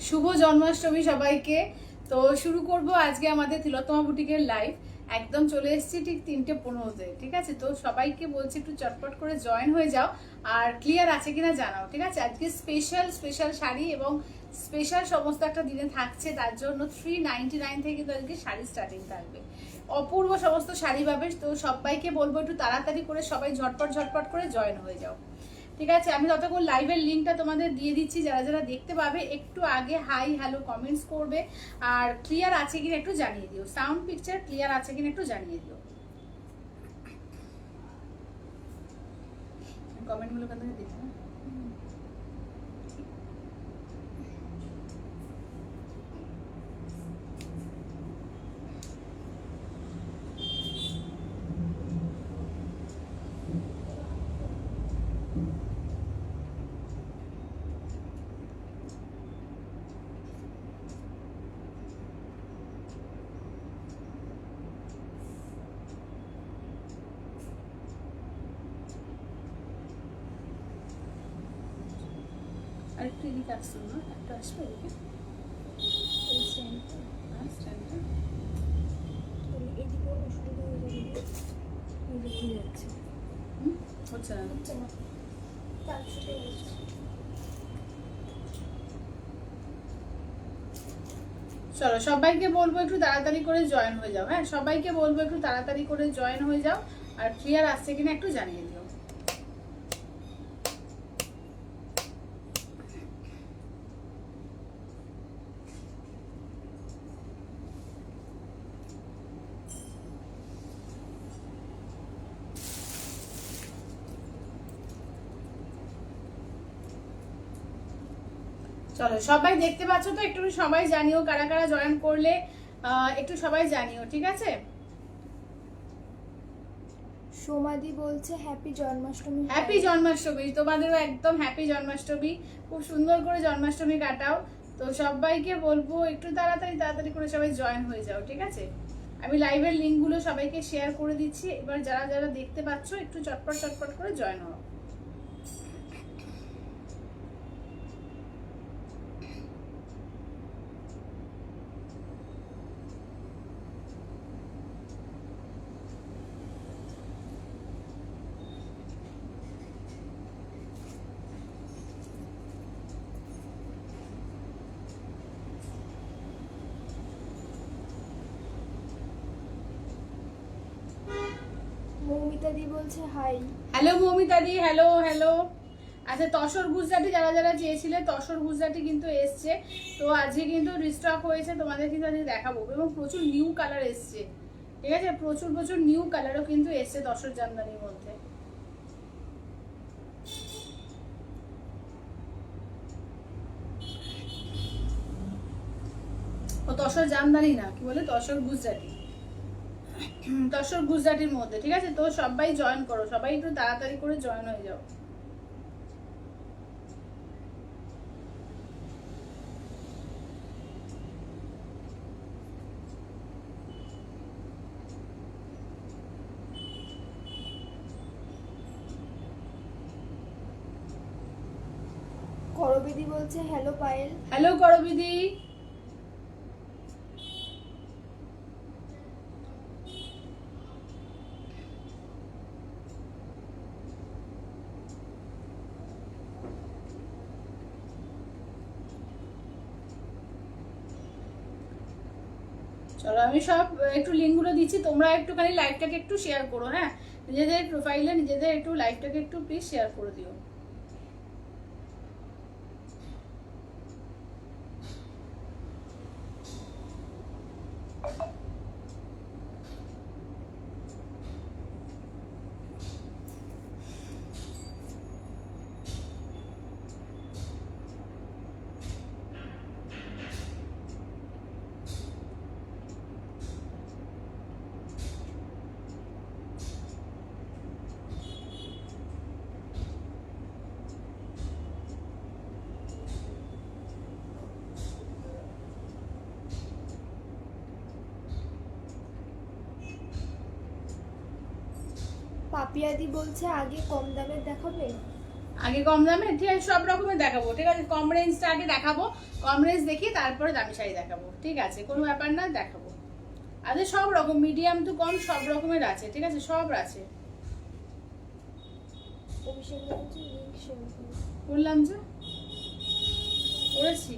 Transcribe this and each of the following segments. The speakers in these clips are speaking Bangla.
শুভ জন্মাষ্টমী সবাইকে। তো শুরু করব আজকে আমাদের তিলোত্তমা বুটিকের লাইভ। একদম চলে এসেছি ঠিক 3:15-তে, ঠিক আছে? তো সবাইকে বলছি একটু চটপট করে জয়েন হয়ে যাও, আর ক্লিয়ার আছে কিনা জানাও, ঠিক আছে? আজকে স্পেশাল শাড়ি এবং স্পেশাল সমস্ত একটা দিনে থাকছে, তার জন্য 399 থেকে কিন্তু আজকে শাড়ি স্টার্টিং থাকবে। অপূর্ব সমস্ত শাড়ি পাবে। তো সবাইকে বলবো একটু তাড়াতাড়ি করে সবাই ঝটপট করে জয়েন হয়ে যাও, ঠিক আছে? আমি ততক্ষণ লাইভের লিঙ্কটা তোমাদের দিয়ে দিচ্ছি, যারা যারা দেখতে পাবে একটু আগে হাই হ্যালো কমেন্টস করবে, আর ক্লিয়ার আছে কিনা একটু জানিয়ে দিও, সাউন্ড পিকচার ক্লিয়ার আছে কিনা একটু জানিয়ে দিও। কমেন্টগুলো কথা দেখো। আরেকটু এদিকে আসছো না, একটা আসবে এদিকে হচ্ছে না। চলো সবাইকে বলবো একটু তাড়াতাড়ি করে জয়েন হয়ে যাও, হ্যাঁ সবাইকে বলবো একটু তাড়াতাড়ি করে জয়েন হয়ে যাও, আর ক্লিয়ার আসছে কিনা একটু জানিয়ে দিও। চলো সবাই দেখতে পাচ্ছ তো, একটু সবাই জানিও কারা কারা জয়েন করলে, একটু সবাই জানিও, ঠিক আছে? সোমাদি বলছে হ্যাপি জন্মাষ্টমী। হ্যাপি জন্মাষ্টমী, তোমাদেরও একদম হ্যাপি জন্মাষ্টমী। খুব সুন্দর করে জন্মাষ্টমী কাটাও। তো সবাইকে বলবো একটু তাড়াতাড়ি করে সবাই জয়েন হয়ে যাও, ঠিক আছে? আমি লাইভের লিঙ্কগুলো সবাইকে শেয়ার করে দিচ্ছি। এবার যারা যারা দেখতে পাচ্ছ একটু চটপট করে জয়েন হও। মৌমিতাদি বলছে হাই। হ্যালো মৌমিতাদি, হ্যালো হ্যালো। আচ্ছা, তসর গুজরাটি যারা যারা চেয়েছিলে, তসর গুজরাটি কিন্তু এসছে। তো আজকে কিন্তু রিস্টক হয়েছে, তোমাদের কিন্তু আজকে দেখাবো, এবং প্রচুর নিউ কালার এসছে, ঠিক আছে? প্রচুর নিউ কালারও কিন্তু এসছে তসর জামদানির মধ্যে। ও তসর জামদানি না, কি বলে, তসর গুজরাটি, তসর গুজরাটির মধ্যে, ঠিক আছে? তো সবাই জয়েন করো, সবাই একটু তাড়াতাড়ি করে জয়েন হয়ে যাও। করবিদি বলছে হ্যালো পায়েল। হ্যালো করবিদি। চলো আমি সব একটু লিঙ্কগুলো দিচ্ছি, তোমরা একটুখানি লাইভটাকে একটু শেয়ার করো, হ্যাঁ? নিজেদের প্রোফাইলে নিজেদের একটু লাইভটাকে একটু প্লিজ শেয়ার করে দিও। পাপিয়াদি বলছে আগে কম দামের দেখাবে। আগে কম দামে, ঠিক আছে, সব রকমের দেখাবো, ঠিক আছে। কম রেঞ্জটা আগে দেখাবো, কম রেঞ্জ দেখিয়ে তারপরে দামি শাড়ি দেখাবো, ঠিক আছে, কোনো ব্যাপার না, দেখাবো। আচ্ছা, সব রকম মিডিয়াম টু কম সব রকমের আছে, ঠিক আছে, সব আছে। অভিষেক বলছে লিঙ্ক শেয়ার করো। বললাম যে করেছি।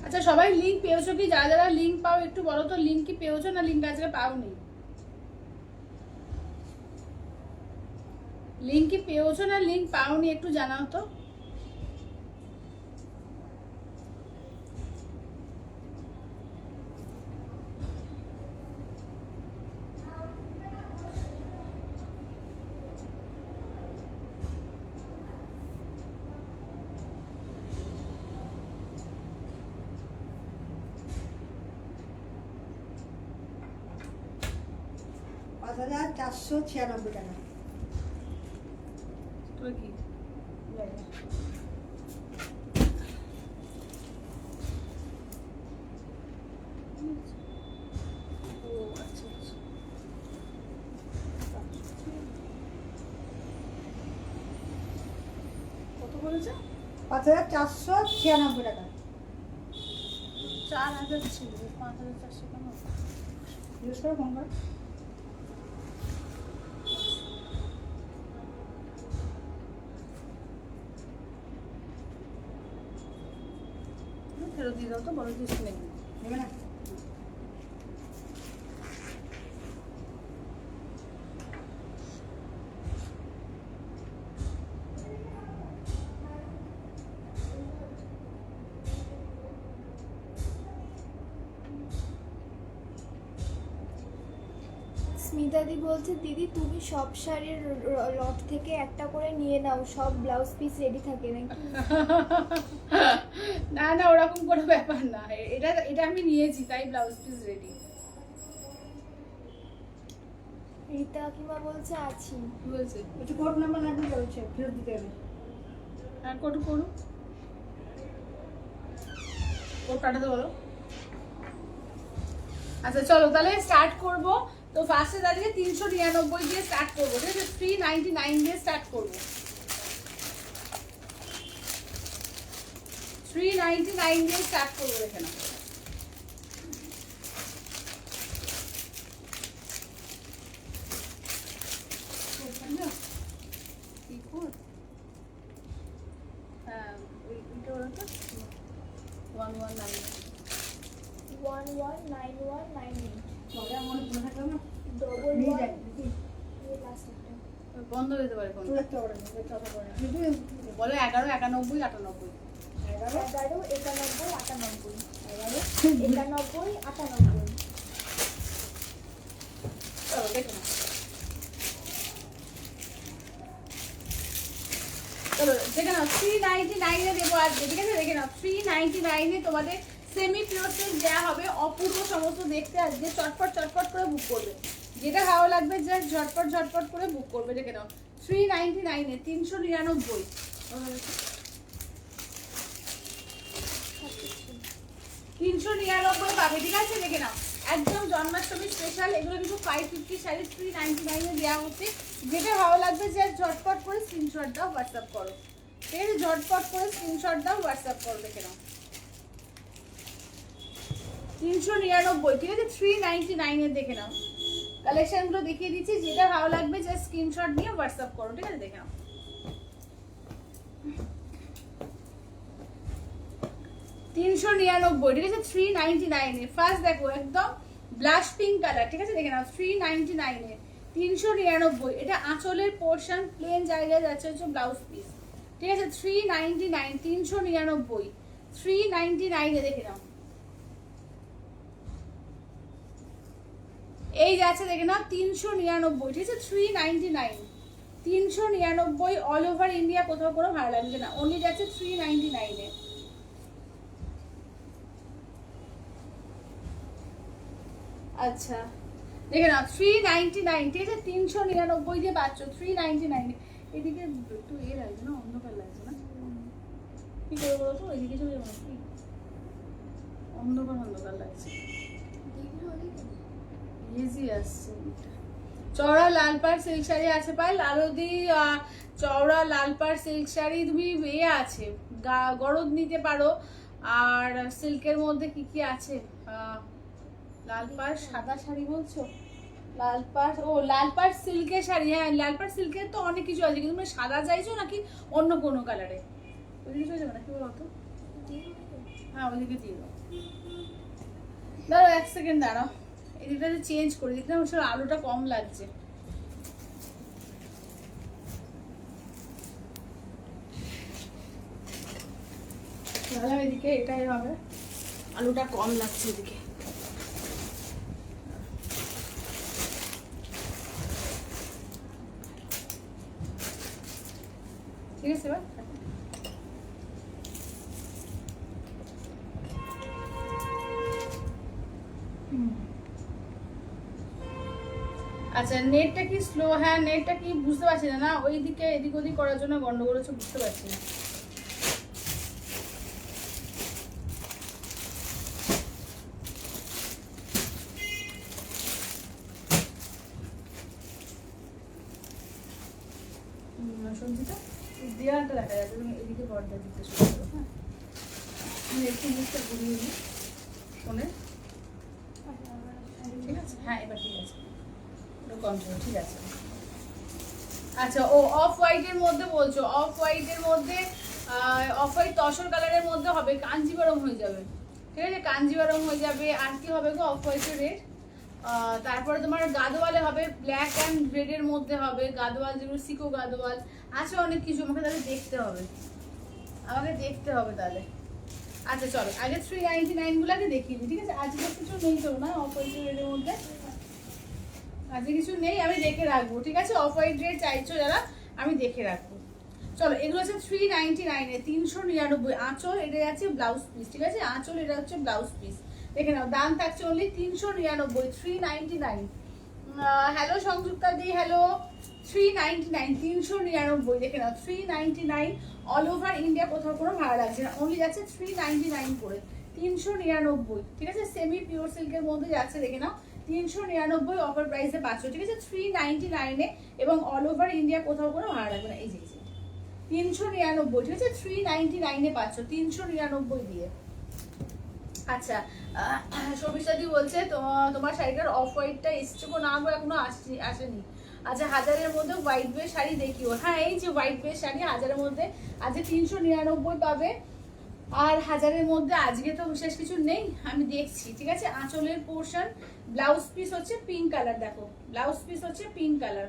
আচ্ছা, সবাই লিংক পেয়েছো কি? যারা যারা লিংক পাও একটু বলো তো, লিংক কি পেয়েছো না লিংক আজকে পাওনি? লিংক কি পেয়েছো না লিংক পাওনি একটু জানাও তো। পাঁচ হাজার 496 টাকা। তোর কি ও আচ্ছা আচ্ছা। কত বলেছে? 5496 টাকা। 4000 ছিল, 5400 কেন? ইউজ করে ফোন কর। ফেরত দিয়ে দাও তো, বড় কিছু নেই। নেবে না? স্মিতাদি বলছে দিদি তুমি সব শাড়ির লট থেকে একটা করে নিয়ে নাও, সব ব্লাউজ পিস রেডি থাকে নাকি? না না, ওরকম কোনো ব্যাপার না, এটা এটা আমি নিয়েছি তাই ব্লাউজ পিস রেডি। রীতা কাকিমা বলছে আছি। কি বলছে? একটু কোড নাম্বার লাগবে, বলছে ফেরত দিতে হবে। হ্যাঁ, কোড করো, কোড পাঠাতে বলো। আচ্ছা চলো তাহলে স্টার্ট করব। তো ফার্স্টে দাঁড়িয়ে 399 দিয়ে স্টার্ট করবো, ঠিক আছে, 399 দিয়ে স্টার্ট করবো। 399 দিয়ে স্টার্ট করবো, দেখে নাও। কি কোড? হ্যাঁ, ওইটা বলো তো, 1199। 119198 ওটা মনে মনে থাকবে না? ডবল নিয়ে 1 যাই নাকি? এই লাস্ট একটা বন্ধ হয়ে যেতে পারে ফোন। তুই একটা করে নিয়ে কথা বলে কিন্তু বলো 11 91 98। 11 11 91 98 11 91 98। চলো দেখে নাও। চলো দেখে নাও, 399 এ দেবো আজকে, ঠিক আছে, দেখে নাও 399 এ তোমাদের সেমি পিওর সিল্ক দেওয়া হবে, অপূর্ব সমস্ত দেখতে। আজকে চটপট চটপট করে বুক করবে, যেটা ভালো লাগবে যে ঝটপট ঝটপট করে বুক করবে, দেখে নাও 399 এ 399। 399 পাবে, ঠিক আছে, দেখে নাও, একদম জন্মাষ্টমী স্পেশাল। এগুলো কিন্তু 550 শাড়ি 399 এ দেওয়া হচ্ছে। যেটা ভালো লাগবে যে ঝটপট করে স্ক্রিনশট দাও, হোয়াটসঅ্যাপ করো, ঠিক আছে, ঝটপট করে স্ক্রিনশট দাও, হোয়াটসঅ্যাপ করো, দেখে নাও 399, ঠিক আছে, 399 এর দেখে নাও। কালেকশনগুলো দেখিয়ে দিচ্ছি, যেটা ভালো লাগবে যে স্ক্রিনশট নিয়ে হোয়াটসঅ্যাপ করো, ঠিক আছে, দেখে নাও। 399, ঠিক আছে, 399 এ। ফার্স্ট দেখো একদম ব্লাশ পিঙ্ক কালার, ঠিক আছে, দেখে নাও 399 এ 399। এটা আঁচলের পোর্শন, প্লেন জায়গায় যাচ্ছে হচ্ছে ব্লাউজ পিস, ঠিক আছে, 399 399 399 এ দেখে নাও। এই যাচ্ছে দেখে নাও 399, ঠিক আছে 399, 399 অল ওভার ইন্ডিয়া, কোথাও কোনো ভালো লাগবে না, অনলি যাচ্ছে 399 এ। আচ্ছা দেখে নাও 399, ঠিক আছে 399 দিয়ে পাচ্ছ 399। এদিকে একটু এ লাগছে না, অন্ধকার লাগছে না, কি করে বলো তো, এদিকে চলে যাবো নাকি, অন্ধকার অন্ধকার লাগছে, ইজি আসছে। চওড়া লাল পাড় সিল্ক শাড়ি আছে পাই লালদি, চওড়া লাল পাড় সিল্ক শাড়ি তুমি এ আছে, গরদ নিতে পারো। আর সিল্কের মধ্যে কি কি আছে, লাল পাড় সাদা শাড়ি বলছো, লাল পাড়, ও লাল পাড় সিল্কের শাড়ি, হ্যাঁ লাল পাড় সিল্কের তো অনেক কিছু আছে, কিন্তু তুমি সাদা চাইছো নাকি অন্য কোনো কালারে, ওইদিকে চলে যাবে না কি বলতো, হ্যাঁ ওইদিকে দিয়ে দাও। দাঁড়াও 1 সেকেন্ড দাঁড়াও, এদিকটা চেঞ্জ করে দেখলাম, ওর আলোটা কম লাগছে। তাহলে এদিকে এটাই হবে, আলোটা কম লাগছে এদিকে। ঠিক আছে এবার আচ্ছা নেটটা কি স্লো, হ্যাঁ নেটটা কি বুঝতে পারছি না, না ওইদিকে এদিক ওদিক করার জন্য গন্ডগোল হচ্ছে, বুঝতে পারছি না। সঞ্জিতা দেওয়ালটা দেখা যাচ্ছে, তুমি এদিকে পর্দা দিতে শুরু করো, হ্যাঁ আমি একটু মুখটা ঘুরিয়ে দিই ফোনে, ঠিক আছে হ্যাঁ এবার ঠিক আছে, কন্ট্রোল ঠিক আছে। আচ্ছা ও অফ হোয়াইটের মধ্যে বলছো, অফ হোয়াইটের মধ্যে, অফ হোয়াইট তসর কালারের মধ্যে হবে, কাঞ্জিবরম হয়ে যাবে, ঠিক আছে কাঞ্জিবরম হয়ে যাবে। আর কি হবে গো অফ হোয়াইটের রেড, তারপরে তোমার গাদোয়ালে হবে, ব্ল্যাক অ্যান্ড রেডের মধ্যে হবে, গাদোয়াল যেগুলো সিকো গাদোয়াল আছে, অনেক কিছু আমাকে তাহলে দেখতে হবে, তাহলে। আচ্ছা চলো আগে 399 গুলাকে দেখিয়ে দিই, ঠিক আছে আজকে কিছু নেই তো না অফ হোয়াইটের রেডের মধ্যে, আজকে কিছু নেই, আমি দেখে রাখবো, ঠিক আছে অফ হোয়াইট রেড চাইছো যারা, আমি দেখে রাখবো। চলো এগুলো হচ্ছে 399 এ, 399 আঁচল, এটা যাচ্ছে ব্লাউজ পিস, ঠিক আছে আঁচল এটা হচ্ছে ব্লাউজ পিস, দেখে নাও দাম থাকছে অনলি 399, 399। হ্যালো সংযুক্তা দি, হ্যালো 399, 399 দেখে নাও 399 অল ওভার ইন্ডিয়া, কোথাও কোনো ভাড়া লাগছে না, অনলি যাচ্ছে 399 করে, 399, ঠিক আছে সেমি পিওর সিল্কের মধ্যে যাচ্ছে, দেখে নাও 399 অফার প্রাইসে পাচ্ছ, ঠিক আছে 399 এ, এবং অল ওভার ইন্ডিয়া কোথাও কোনো ভাড়া লাগবে না, এই যে 399, ঠিক আছে 399 এ পাচ্ছ 399 দিয়ে। আচ্ছা সবিতাদি বলছে তোমার শাড়িটার অফ হোয়াইটটা এসছে না গো, এখনো আসেনি। আচ্ছা হাজারের মধ্যে হোয়াইট বেস শাড়ি দেখিও, হ্যাঁ এই যে হোয়াইট বেস শাড়ি হাজারের মধ্যে আজকে 399 পাবে, আর হাজারের মধ্যে আজকে তো বিশেষ কিছু নেই, আমি দেখছি, ঠিক আছে আঁচলের পোর্শন, ব্লাউজ পিস হচ্ছে পিঙ্ক কালার, দেখো ব্লাউজ পিস হচ্ছে পিঙ্ক কালার,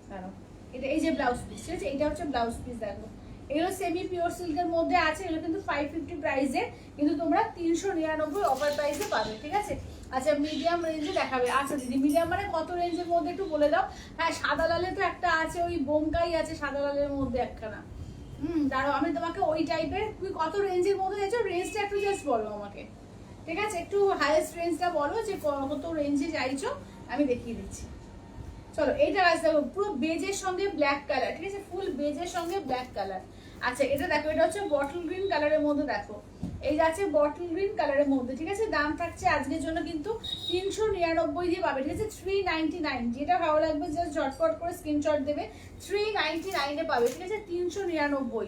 দাঁড়াও এটা এই যে ব্লাউজ পিস, ঠিক আছে এটা হচ্ছে ব্লাউজ পিস, দেখো এগুলো সেমি পিওর সিল্কের মধ্যে আছে, এগুলো কিন্তু 550 প্রাইসে, কিন্তু তোমরা 399 অফার প্রাইসে পাবে, ঠিক আছে। আচ্ছা মিডিয়াম রেঞ্জে দেখাবে, আচ্ছা দিদি মিডিয়াম মানে কত রেঞ্জের মধ্যে একটু বলে দাও, হ্যাঁ সাদা লালে তো একটা আছে, ওই বোমকাই আছে সাদা লালের মধ্যে একখানা, দাঁড়াও আমি তোমাকে ওই টাইপের, তুমি কত রেঞ্জের মধ্যে চাইছো রেঞ্জটা একটু জাস্ট বলো আমাকে, ঠিক আছে একটু হাইয়েস্ট রেঞ্জটা বলো যে কত রেঞ্জে চাইছো, আমি দেখিয়ে দিচ্ছি। চলো এইটা আছে দেখো পুরো বেজের সঙ্গে ব্ল্যাক কালার, ঠিক আছে ফুল বেজের সঙ্গে ব্ল্যাক কালার। আচ্ছা এটা দেখো এটা হচ্ছে বটল গ্রিন কালারের মধ্যে, দেখো এই যাচ্ছে বটল গ্রিন কালারের মধ্যে, ঠিক আছে দাম থাকছে আজকের জন্য কিন্তু 399 দিয়ে পাবে, ঠিক আছে 399, যেটা ভালো লাগবে জাস্ট ঝটপট করে স্ক্রিনশট দেবে, 399 এ পাবে, ঠিক আছে 399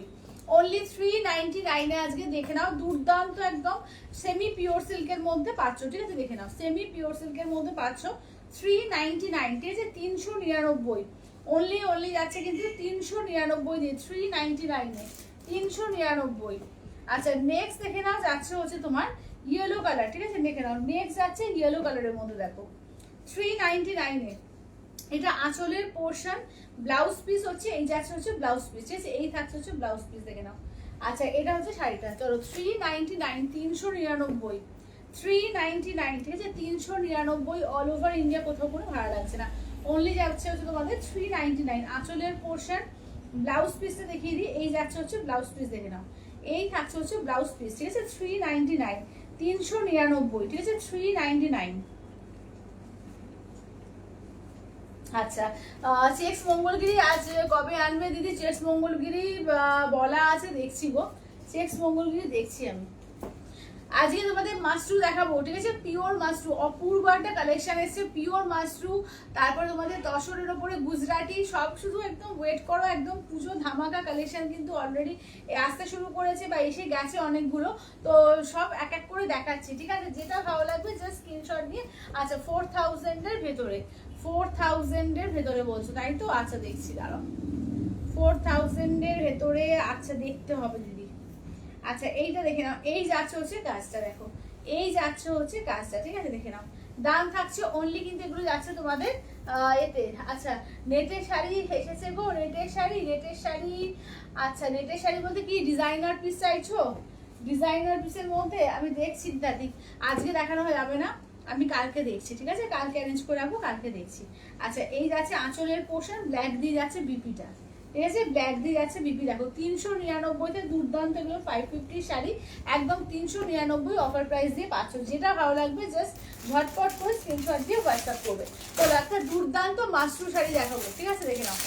অনলি 399 এ আজকে দেখে নাও, দুর্দান্ত একদম সেমি পিওর সিল্কের মধ্যে পাচ্ছ, ঠিক আছে দেখে নাও সেমি পিওর সিল্কের মধ্যে পাচ্ছ 399, ঠিক আছে 399 অনলি যাচ্ছে কিন্তু 399 দিয়ে 399 এ 399। আচ্ছা নেক্সট দেখে নাও যাচ্ছে হচ্ছে তোমার ইয়েলো কালার, ঠিক আছে দেখে নাও নেক্সট যাচ্ছে ইয়েলো কালারের মধ্যে, দেখো 399 এ, এটা আঁচলের পোর্শন, ব্লাউজ পিস হচ্ছে এই যাচ্ছে হচ্ছে ব্লাউজ পিস, ঠিক আছে এই থাকছে হচ্ছে ব্লাউজ পিস, দেখে নাও। আচ্ছা এটা হচ্ছে শাড়িটা, চলো 399, 399, 399, ঠিক আছে, 399 অল ওভার ইন্ডিয়া, কোথাও কোনো ভাড়া লাগছে না। অনলি যাচ্ছে হচ্ছে তোমাদের 399। আঁচলের পোর্শন, ব্লাউজ পিসটা দেখিয়ে দিই। এই যাচ্ছে হচ্ছে ব্লাউজ পিস, দেখে নাও। এই থাকছে হচ্ছে ব্লাউজ পিস, ঠিক আছে, 399, 399, ঠিক আছে, 399। আচ্ছা, চেক্স মঙ্গলগিরি আজ কবে আনবে দিদি? চেক্স মঙ্গলগিরি বলা আছে, দেখছি গো, চেক্স মঙ্গলগিরি দেখছি আমি। আজকে তোমাদের মাশরু দেখাবো, ঠিক আছে, পিওর মাশরু, অপূর্ব একটা কালেকশন এসছে, পিওর মাশরু। তারপরে তোমাদের তসরের ওপরে গুজরাটি, সব শুধু একদম ওয়েট করো, একদম পুজো ধামাকা কালেকশন কিন্তু অলরেডি আসতে শুরু করেছে বা এসে গেছে অনেকগুলো। তো সব এক এক করে দেখাচ্ছি, ঠিক আছে, যেটা ভালো লাগবে জাস্ট স্ক্রিনশট নিয়ে। আচ্ছা, 4000 এর ভেতরে, 4000 এর ভেতরে বলছো তাই তো? আচ্ছা দেখছি, দাঁড়াও, 4000 এর ভেতরে, আচ্ছা দেখতে হবে দিদি। আচ্ছা এইটা দেখে নাও, এই যাচ্ছে হচ্ছে কাজটা, দেখো এই যাচ্ছে হচ্ছে কাজটা, ঠিক আছে, দেখে নাও। দাম থাকছে অনলি, কিন্তু এগুলো যাচ্ছে তোমাদের এতে। আচ্ছা, নেটের শাড়ি এসেছে গো, নেটের শাড়ি, নেটের শাড়ি। আচ্ছা, নেটের শাড়ি বলতে কি ডিজাইনার পিস চাইছো? ডিজাইনার পিসের মধ্যে আমি দেখছি দাদি, আজকে দেখানো হয়ে যাবে না, আমি কালকে দেখছি, ঠিক আছে, কালকে অ্যারেঞ্জ করে রাখবো, কালকে দেখছি। আচ্ছা, এই যাচ্ছে আঁচলের পোর্শন, ব্ল্যাক দিয়ে যাচ্ছে বিপিটা, ঠিক আছে, ব্ল্যাক দিয়ে যাচ্ছে বিপি, দেখো 399-তে দুর্দান্ত, এগুলো 550 শাড়ি, একদম 399 অফার প্রাইস দিয়ে পাচ্ছ। যেটা ভালো লাগবে জাস্ট ঝটপট করে স্ক্রিনশট দিয়ে হোয়াটসঅ্যাপ করবে। তো একটা দুর্দান্ত মাশরু শাড়ি দেখাবো, ঠিক আছে, দেখে নাও,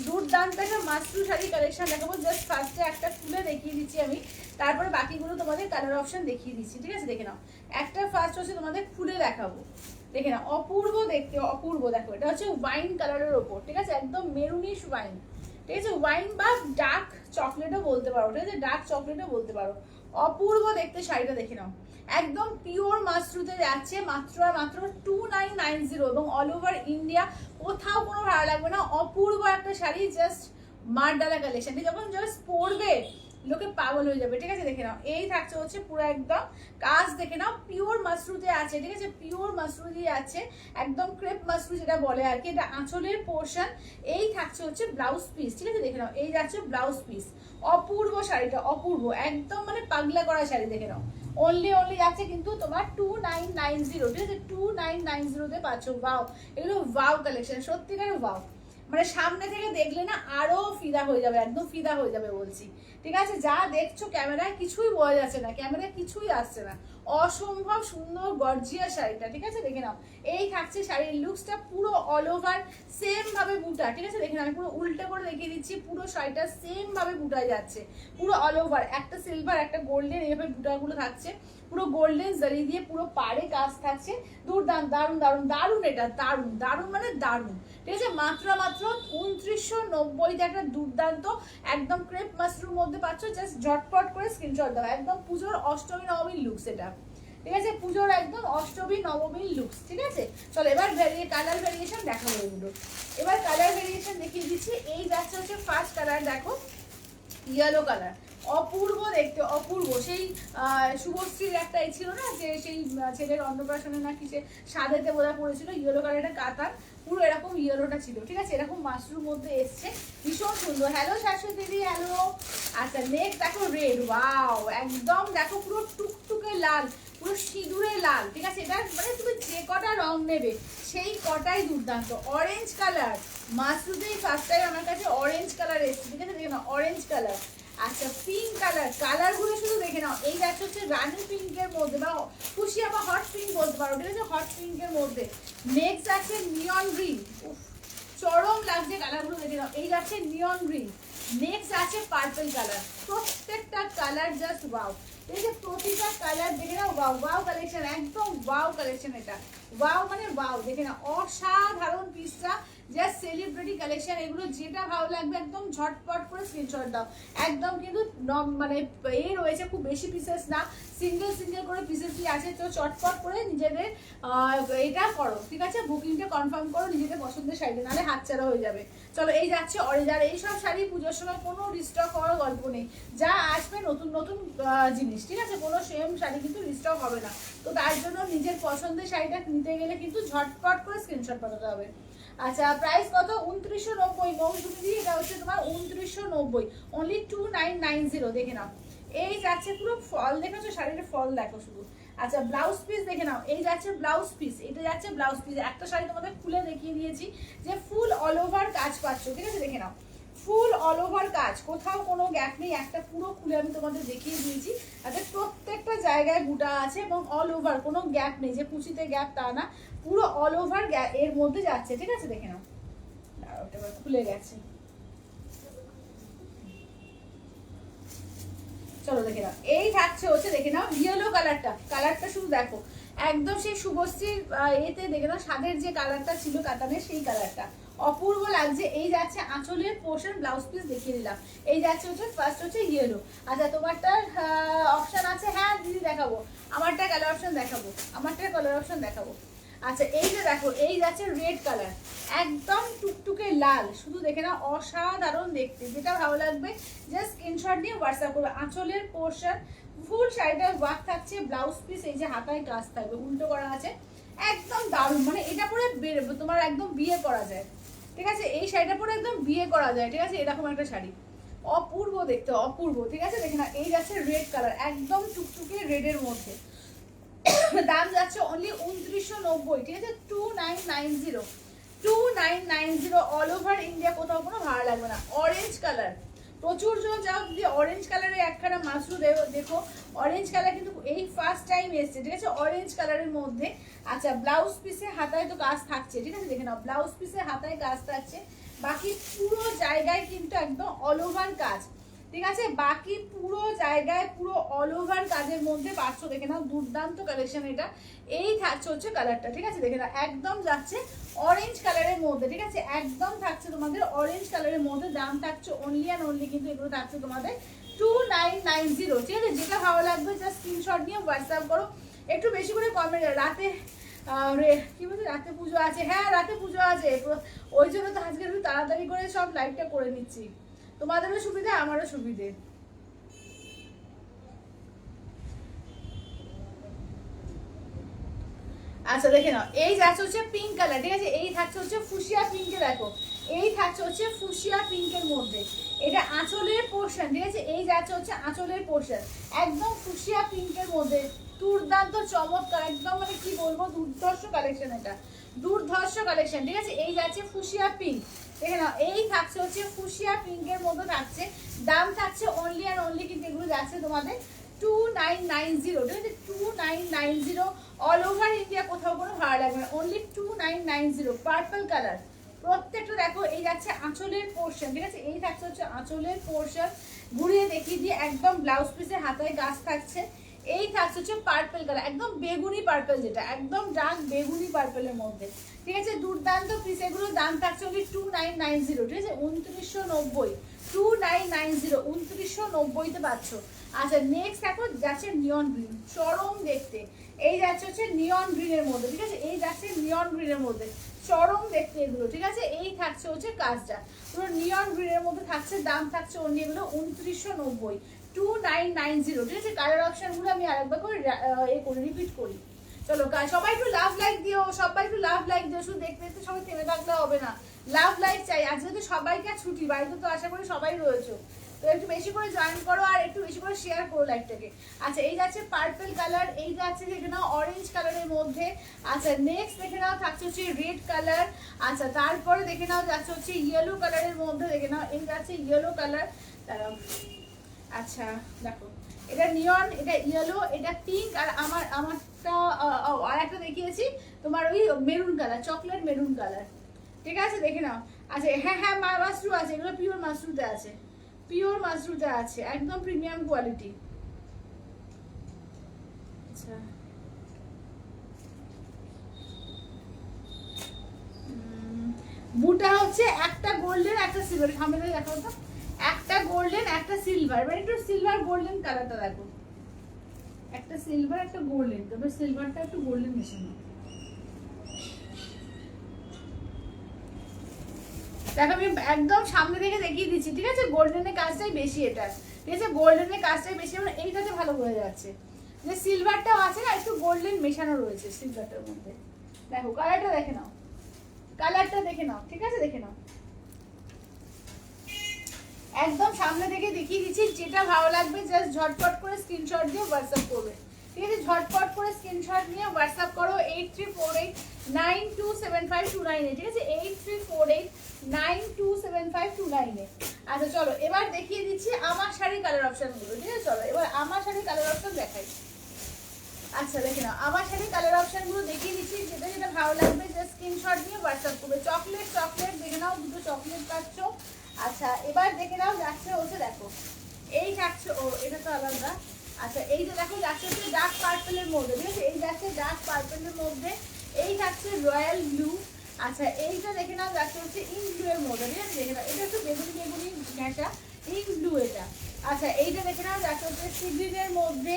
দুর্দান্ত একটা মাশরু শাড়ি কালেকশন দেখাবো। জাস্ট ফার্স্টে একটা খুলে দেখিয়ে দিচ্ছি আমি, তারপরে বাকিগুলো তোমাদের কালার অপশন দেখিয়ে দিচ্ছি, ঠিক আছে, দেখে নাও। একটা ফার্স্ট হচ্ছে তোমাদের খুলে দেখাবো, দেখে নাও, অপূর্ব দেখতে, অপূর্ব। দেখো এটা হচ্ছে ওয়াইন কালারের ওপর, ঠিক আছে, একদম মেরুনিশ ওয়াইন, ঠিক আছে, ওয়াইন বা ডার্ক চকলেটও বলতে পারো, ঠিক আছে, ডার্ক চকলেটও বলতে পারো। অপূর্ব দেখতে শাড়িটা, দেখে নাও, একদম পিওর মাশরুতে যাচ্ছে মাত্র আর মাত্র 2990, এবং অল ওভার ইন্ডিয়া, কোথাও কোনো ভাড়া লাগবে না। অপূর্ব একটা শাড়ি, জাস্ট মারডালা কালেকশন, যখন জাস্ট পরবে লোকে পাগল হয়ে যাবে, ঠিক আছে, দেখে নাও। এই থাকছে হচ্ছে পুরো একদম কাজ, দেখে নাও, পিওর মাশরুতে আছে, ঠিক আছে, পিওর মাশরু দিয়ে আছে, একদম ক্রেপ মাশরু যেটা বলে আর কি। এটা আঁচলের পোর্শন, এই থাকছে হচ্ছে ব্লাউজ পিস, ঠিক আছে, দেখে নাও, এই যাচ্ছে ব্লাউজ পিস। অপূর্ব শাড়িটা, অপূর্ব, একদম মানে পাগলা করা শাড়ি, দেখে নাও। অনলি যাচ্ছে কিন্তু তোমার 2990, ঠিক আছে, 2990-তে পাচ্ছ। ওয়াও, এগুলো ওয়াও কালেকশন, সত্যিকারের ওয়াও, মানে সামনে থেকে দেখলে না আরো ফিদা হয়ে যাবে, একদম ফিদা হয়ে যাবে বলছি, ঠিক আছে। যা দেখছো ক্যামেরায় কিছুই বোঝা যাচ্ছে না, ক্যামেরায় কিছুই আসছে না, অসম্ভব সুন্দর গর্জিয়াস শাড়িটা, ঠিক আছে, দেখে নাও। এই থাকছে শাড়ির লুকসটা, পুরো অল ওভার সেম ভাবে বুটা, ঠিক আছে, দেখে নাও, আমি পুরো উল্টে করে দেখিয়ে দিচ্ছি, পুরো শাড়িটা সেম ভাবে বুটায় যাচ্ছে, পুরো অল ওভার, একটা সিলভার একটা গোল্ডেন এইভাবে বুটাগুলো থাকছে, পুরো গোল্ডেন জারি দিয়ে পুরো পাড়ে কাজ থাকছে। দুর্দান্ত, দারুণ দারুণ দারুণ, এটা দারুণ দারুণ মানে দারুণ, ঠিক আছে, মাত্র 2990 একটা দুর্দান্ত একদম ক্রেপ মাশরুর মধ্যে পাচ্ছ। জাস্ট ঝটপট করে স্ক্রিনশট দাও, একদম পুজোর অষ্টমী নবমীর লুকস এটা, ঠিক আছে, পুজোর একদম অষ্টমী নবমীর লুকস, ঠিক আছে। চলো এবার কালার ভেরিয়েশন দেখাবো এগুলো, এবার কালার ভেরিয়েশন দেখিয়ে দিচ্ছি। এই যাচ্ছে হচ্ছে ফার্স্ট কালার, দেখো ইয়েলো কালার, অপূর্ব দেখতে, অপূর্ব। সেই শুভশ্রীর একটা ছিল না, যে সেই ছেলের অন্নপ্রাশনে নাকি সে সাদেতে বোধহয় পড়েছিল, ইয়েলো কালারটা কাতার, পুরো এরকম ইয়েলোটা ছিল, ঠিক আছে, এরকম মাশরুর মধ্যে এসছে, ভীষণ সুন্দর। হ্যালো শাশুড়ি দিদি, হ্যালো। আচ্ছা নেক্সট দেখো রেড, ওয়াও, একদম দেখো পুরো টুকটুকে লাল, পুরো সিঁদুরে লাল, ঠিক আছে, এটা মানে তুমি যে কটা রং নেবে সেই কটাই দুর্দান্ত। অরেঞ্জ কালার, মাশরুতেই ফার্স্ট টাইম আমার কাছে অরেঞ্জ কালার এসছে, ঠিক আছে, দেখে নাও, অরেঞ্জ কালার। আচ্ছা পিঙ্ক কালার, কালারগুলো শুধু দেখে নাও। এই যাচ্ছে হচ্ছে রানি পিঙ্কের মধ্যে বা ফুসিয়া বা হট পিঙ্ক বলতে পারো, ঠিক আছে, হট পিঙ্কের মধ্যে। নেক্সট আছে নিয়ন গ্রিন, চরম লাগছে কালারগুলো, দেখে নাও। এই যাচ্ছে নিয়ন গ্রিন, নেক্সট আছে পার্পল কালার, প্রত্যেকটা কালার জাস্ট ওয়াও, এই যে প্রতিটা কালার দেখে নাও, ওয়াও ওয়াও কালেকশন, একদম ওয়াও কালেকশন, এটা ওয়াও মানে ওয়াও, দেখে নাও, অসাধারণ পিসটা, জাস্ট সেলিব্রিটি কালেকশন। এগুলো যেটা ভালো লাগবে একদম ঝটপট করে স্ক্রিনশট দাও, একদম কিন্তু মানে এ রয়েছে, খুব বেশি পিসেস না, সিঙ্গেল সিঙ্গেল করে পিসেসই আছে, তো চটপট করে নিজেদের এটা করো, ঠিক আছে, বুকিংটা কনফার্ম করো নিজেদের পছন্দের শাড়িটা, নাহলে হাতছাড়া হয়ে যাবে। চলো এই যাচ্ছে অরেঞ্জ, আর এইসব শাড়ি পুজোর সময় কোনো রিস্টক হওয়ার গল্প নেই, যা আসবে নতুন নতুন জিনিস, ঠিক আছে, কোনো সেম শাড়ি কিন্তু রিস্টক হবে না। তো তার জন্য নিজের পছন্দের শাড়িটা নিতে গেলে কিন্তু ঝটপট করে স্ক্রিনশট পাঠাতে হবে। আচ্ছা প্রাইস কত? 2990 মৌসুমি দিয়ে, এটা হচ্ছে তোমার 2990, অনলি 2990, দেখে নাও। এই যাচ্ছে পুরো ফল, দেখেছো শাড়ির ফল, দেখো শুধু আচ্ছা ব্লাউজ পিস দেখে নাও, এই যাচ্ছে ব্লাউজ পিস, এটা যাচ্ছে ব্লাউজ পিস। একটা শাড়ি তোমাদের খুলে দেখিয়ে দিয়েছি যে ফুল অল ওভার কাজ পাচ্ছ, ঠিক আছে? দেখে নাও ফুল অল ওভার কাজ, কোথাও কোনো গ্যাপ নেই, একটা পুরো খুলে আমি তোমাদের দেখিয়ে দিয়েছি। আচ্ছা প্রত্যেকটা জায়গায় বুটা আছে এবং অল ওভার কোনো গ্যাপ নেই, যে কুচিতে গ্যাপ তা না, পুরো অল ওভার এর মধ্যে যাচ্ছে, ঠিক আছে? দেখে নাও, ওটা খুলে গেছে, চলো দেখে নাও। এই থাকছে হচ্ছে দেখে নাও ইয়েলো কালারটা, কালারটা শুধু দেখো একদম সেই শুভশ্রীর এতে দেখে নাও সাদের যে কালারটা ছিল কাতানের, সেই কালারটা অপূর্ব লাগছে। এই যাচ্ছে আঁচলের পোর্শন, ব্লাউজ পিস দেখিয়ে দিলাম। এই যাচ্ছে হচ্ছে ফার্স্ট হচ্ছে ইয়েলো। আচ্ছা তোমারটার অপশন আছে, হ্যাঁ দিদি দেখাবো, আমারটা কালার অপশন দেখাবো, আমারটা কালার অপশন দেখাবো। আচ্ছা এই যে দেখো এই যাচ্ছে রেড কালার, একদম টুকটুকে লাল, শুধু দেখে না অসাধারণ দেখতে, যেটা ভালো লাগবে জাস্ট স্ক্রিনশট নিয়ে হোয়াটসঅ্যাপ করবে। আঁচলের পোর্শন ফুল শাড়িটার ওয়ার্ক থাকছে, ব্লাউজ পিস এই যে হাতায় কাজ থাকবে, উল্টো করা আছে, একদম দারুণ, মানে এটা পরে তোমার একদম বিয়ে করা যায়, ঠিক আছে? এই শাড়িটা পরে একদম বিয়ে করা যায়, ঠিক আছে? এরকম একটা শাড়ি অপূর্ব দেখতে, অপূর্ব, ঠিক আছে? দেখে না এই যাচ্ছে রেড কালার, একদম টুকটুকে রেডের মধ্যে, দাম যাচ্ছে অনলি 2990, ঠিক আছে? 2990, 2990 অল ওভার ইন্ডিয়া, কোথাও কোনো ভাড়া লাগবে না। অরেঞ্জ কালার, প্রচুর জন যাও যদি অরেঞ্জ কালারের একখানা মাশরু দেখো, অরেঞ্জ কালার কিন্তু এই ফার্স্ট টাইম এসছে, ঠিক আছে? অরেঞ্জ কালারের মধ্যে। আচ্ছা ব্লাউজ পিসে হাতায় তো কাজ থাকছে, ঠিক আছে? দেখে নাও ব্লাউজ পিসে হাতায় কাজ থাকছে, বাকি পুরো জায়গায় কিন্তু একদম অল ওভার কাজ, ঠিক আছে? বাকি পুরো জায়গায় পুরো অল ওভার কাজের মধ্যে পাচ্ছ, দেখে নাও দুর্দান্ত কালেকশন এটা। এই থাকছে হচ্ছে কালারটা, ঠিক আছে? দেখে নাও একদম যাচ্ছে অরেঞ্জ কালারের মধ্যে, ঠিক আছে? একদম থাকছে তোমাদের অরেঞ্জ কালারের মধ্যে, দাম থাকছে অনলি অ্যান্ড অনলি কিন্তু এগুলো থাকছে তোমাদের 2990, ঠিক আছে? যেটা ভালো লাগবে জাস্ট স্ক্রিনশট নিয়ে হোয়াটসঅ্যাপ করো, একটু বেশি করে কমেন্ট। রাতে কি বলছে রাতে পুজো আছে, হ্যাঁ রাতে পুজো আছে, ওই জন্য তো আজকে একটু তাড়াতাড়ি করে সব লাইভটা করে নিচ্ছি, তোমাদেরও সুবিধা আমারও সুবিধে। আচ্ছা দেখে নাও এই যাচ্ছে হচ্ছে পিঙ্ক কালার, ঠিক আছে? এই থাকছে হচ্ছে ফুশিয়া পিঙ্কে, দেখো এই থাকছে হচ্ছে ফুশিয়া পিঙ্কের মধ্যে, এটা আঁচলের পোর্শন, ঠিক আছে? এই যাচ্ছে হচ্ছে আঁচলের পোর্শন, একদম ফুশিয়া পিঙ্কের মধ্যে, দুর্দান্ত চমৎকার, একদম মানে কি বলবো দুর্ধর্ষ কালেকশন, এটা দুর্ধর্ষ কালেকশন, ঠিক আছে? এই যাচ্ছে ফুশিয়া পিঙ্ক, দেখে নাও এই থাকছে হচ্ছে ফুশিয়া পিঙ্কের মধ্যে থাকছে, দাম থাকছে অনলি অ্যান্ড অনলি কিন্তু এগুলো যাচ্ছে তোমাদের 2990, ঠিক আছে? 2990 অল ওভার ইন্ডিয়া, কোথাও কোনো ভাড়া লাগবে না, অনলি 2990। পার্পল কালার প্রত্যেকটা দেখো, এই যাচ্ছে আঁচলের পোর্শন, ঠিক আছে? এই থাকছে হচ্ছে আঁচলের পোর্শন, ঘুরিয়ে দেখিয়ে দিয়ে একদম ব্লাউজ পিসে হাতায় গাছ থাকছে। এই থাকছে হচ্ছে পার্পল কালার, একদম বেগুনি পার্পল, যেটা একদম ডার্ক বেগুনি পার্পলের মধ্যে, ঠিক আছে? দুর্দান্ত পিস, এগুলোর দাম থাকছে অনলি 2990, ঠিক আছে? 2990, 2990, 2990 পাচ্ছ। আচ্ছা নেক্সট দেখো যাচ্ছে নিয়ন গ্রিন, চরম দেখতে, এই যাচ্ছে হচ্ছে নিয়ন গ্রিনের মধ্যে, ঠিক আছে? এই যাচ্ছে নিয়ন গ্রিনের মধ্যে, চরম দেখতে এগুলো, ঠিক আছে? এই থাকছে হচ্ছে কাজটা পুরো নিয়ন গ্রিনের মধ্যে থাকছে, দাম থাকছে অন্য এগুলো 2990, 2990, ঠিক আছে? কালার অপশনগুলো আমি আরেকবার করে রিপিট করি। চলো সবাই একটু লাভ লাইক দিও, সবাই একটু লাভ লাইক দিও, শুধু দেখতে দেখতে সবাই থেমে থাকলে হবে না, লাভ লাইক চাই। আজকে তো সবাইকে ছুটি, বাড়িতে তো আশা করি সবাই রয়েছে, তো একটু বেশি করে জয়েন করো আর একটু বেশি করে শেয়ার করো লাইভটাকে। আচ্ছা এই যাচ্ছে পার্পল কালার, এই যাচ্ছে দেখে নাও অরেঞ্জ কালারের মধ্যে। আচ্ছা নেক্সট দেখে নাও থাকছে হচ্ছে রেড কালার। আচ্ছা তারপরে দেখে নাও যাচ্ছে হচ্ছে ইয়েলো কালারের মধ্যে, দেখে নাও এই যাচ্ছে ইয়েলো কালার। আচ্ছা দেখো এটা নিয়ন, এটা ইয়েলো, এটা পিঙ্ক, আর আমারটা আর একটা দেখিয়েছি তোমার ওই maroon colour, chocolate maroon colour, ঠিক আছে? দেখে নাও। আচ্ছা হ্যাঁ হ্যাঁ মাশরু আছে, এগুলো পিওর মাশরুতে আছে, পিওর মাশরুতে আছে, একদম প্রিমিয়াম কোয়ালিটি। আচ্ছা বুটা হচ্ছে একটা গোল্ডেন একটা সিলভার, সামনে দেখো তো, একটা গোল্ডেন একটা সিলভার, মানে একটু সিলভার গোল্ডেন কালারটা দেখো, একটা সিলভার একটা গোল্ডেন, তবে সিলভারটা একটু গোল্ডেন মেশানো, দেখো আমি একদম সামনে থেকে দেখিয়ে দিচ্ছি, ঠিক আছে? গোল্ডেনের কাজটাই বেশি এটা, ঠিক আছে? গোল্ডেনের কাজটাই বেশি, মানে এইটাতে ভালো হয়ে যাচ্ছে, যে সিলভারটাও আছে না একটু গোল্ডেন মেশানো রয়েছে সিলভারটার মধ্যে। দেখো কালারটা দেখে নাও, কালারটা দেখে নাও, ঠিক আছে? দেখে নাও একদম সামনে থেকে দেখিয়ে দিচ্ছি, যেটা ভালো লাগবে জাস্ট ঝটপট করে স্ক্রিনশট দিয়ে হোয়াটসঅ্যাপ করবে, ঠিক আছে, ঝটপট করে স্ক্রিনশট নিয়ে হোয়াটসঅ্যাপ করো 8348927529 ঠিক আছে, 8348927529। আচ্ছা চলো এবার দেখিয়ে দিচ্ছি আমার শাড়ি কালার অপশনগুলো। ঠিক আছে, চলো এবার আমার শাড়ি কালার অপশন দেখাই। আচ্ছা দেখে নাও, আমার শাড়ি কালার অপশনগুলো দেখিয়ে দিচ্ছি, যেটা যেটা ভালো লাগবে যে স্ক্রিনশট নিয়ে হোয়াটসঅ্যাপ করবে। চকলেট চকলেট দেখে নাও, দুটো চকলেট পাচ্ছ। আচ্ছা এবার দেখে নাও যাচ্ছে হচ্ছে, দেখো এই যাচ্ছে, ও এটা তো আলাদা। আচ্ছা এই যে দেখো যাচ্ছে হচ্ছে ডার্ক পার্পেলের মধ্যে। ঠিক আছে, এই যাচ্ছে ডার্ক পার্পেলের মধ্যে, এই যাচ্ছে রয়্যাল ব্লু। আচ্ছা এইটা দেখে নাও যাচ্ছে হচ্ছে ইন ব্লু এর মধ্যে। ঠিক আছে, দেখে নাও এটা একটু বেগুনি বেগুনি ঘেঁটা, ইন ব্লু এটা। আচ্ছা এইটা দেখে নাও যাচ্ছে হচ্ছে সি গ্রিনের মধ্যে।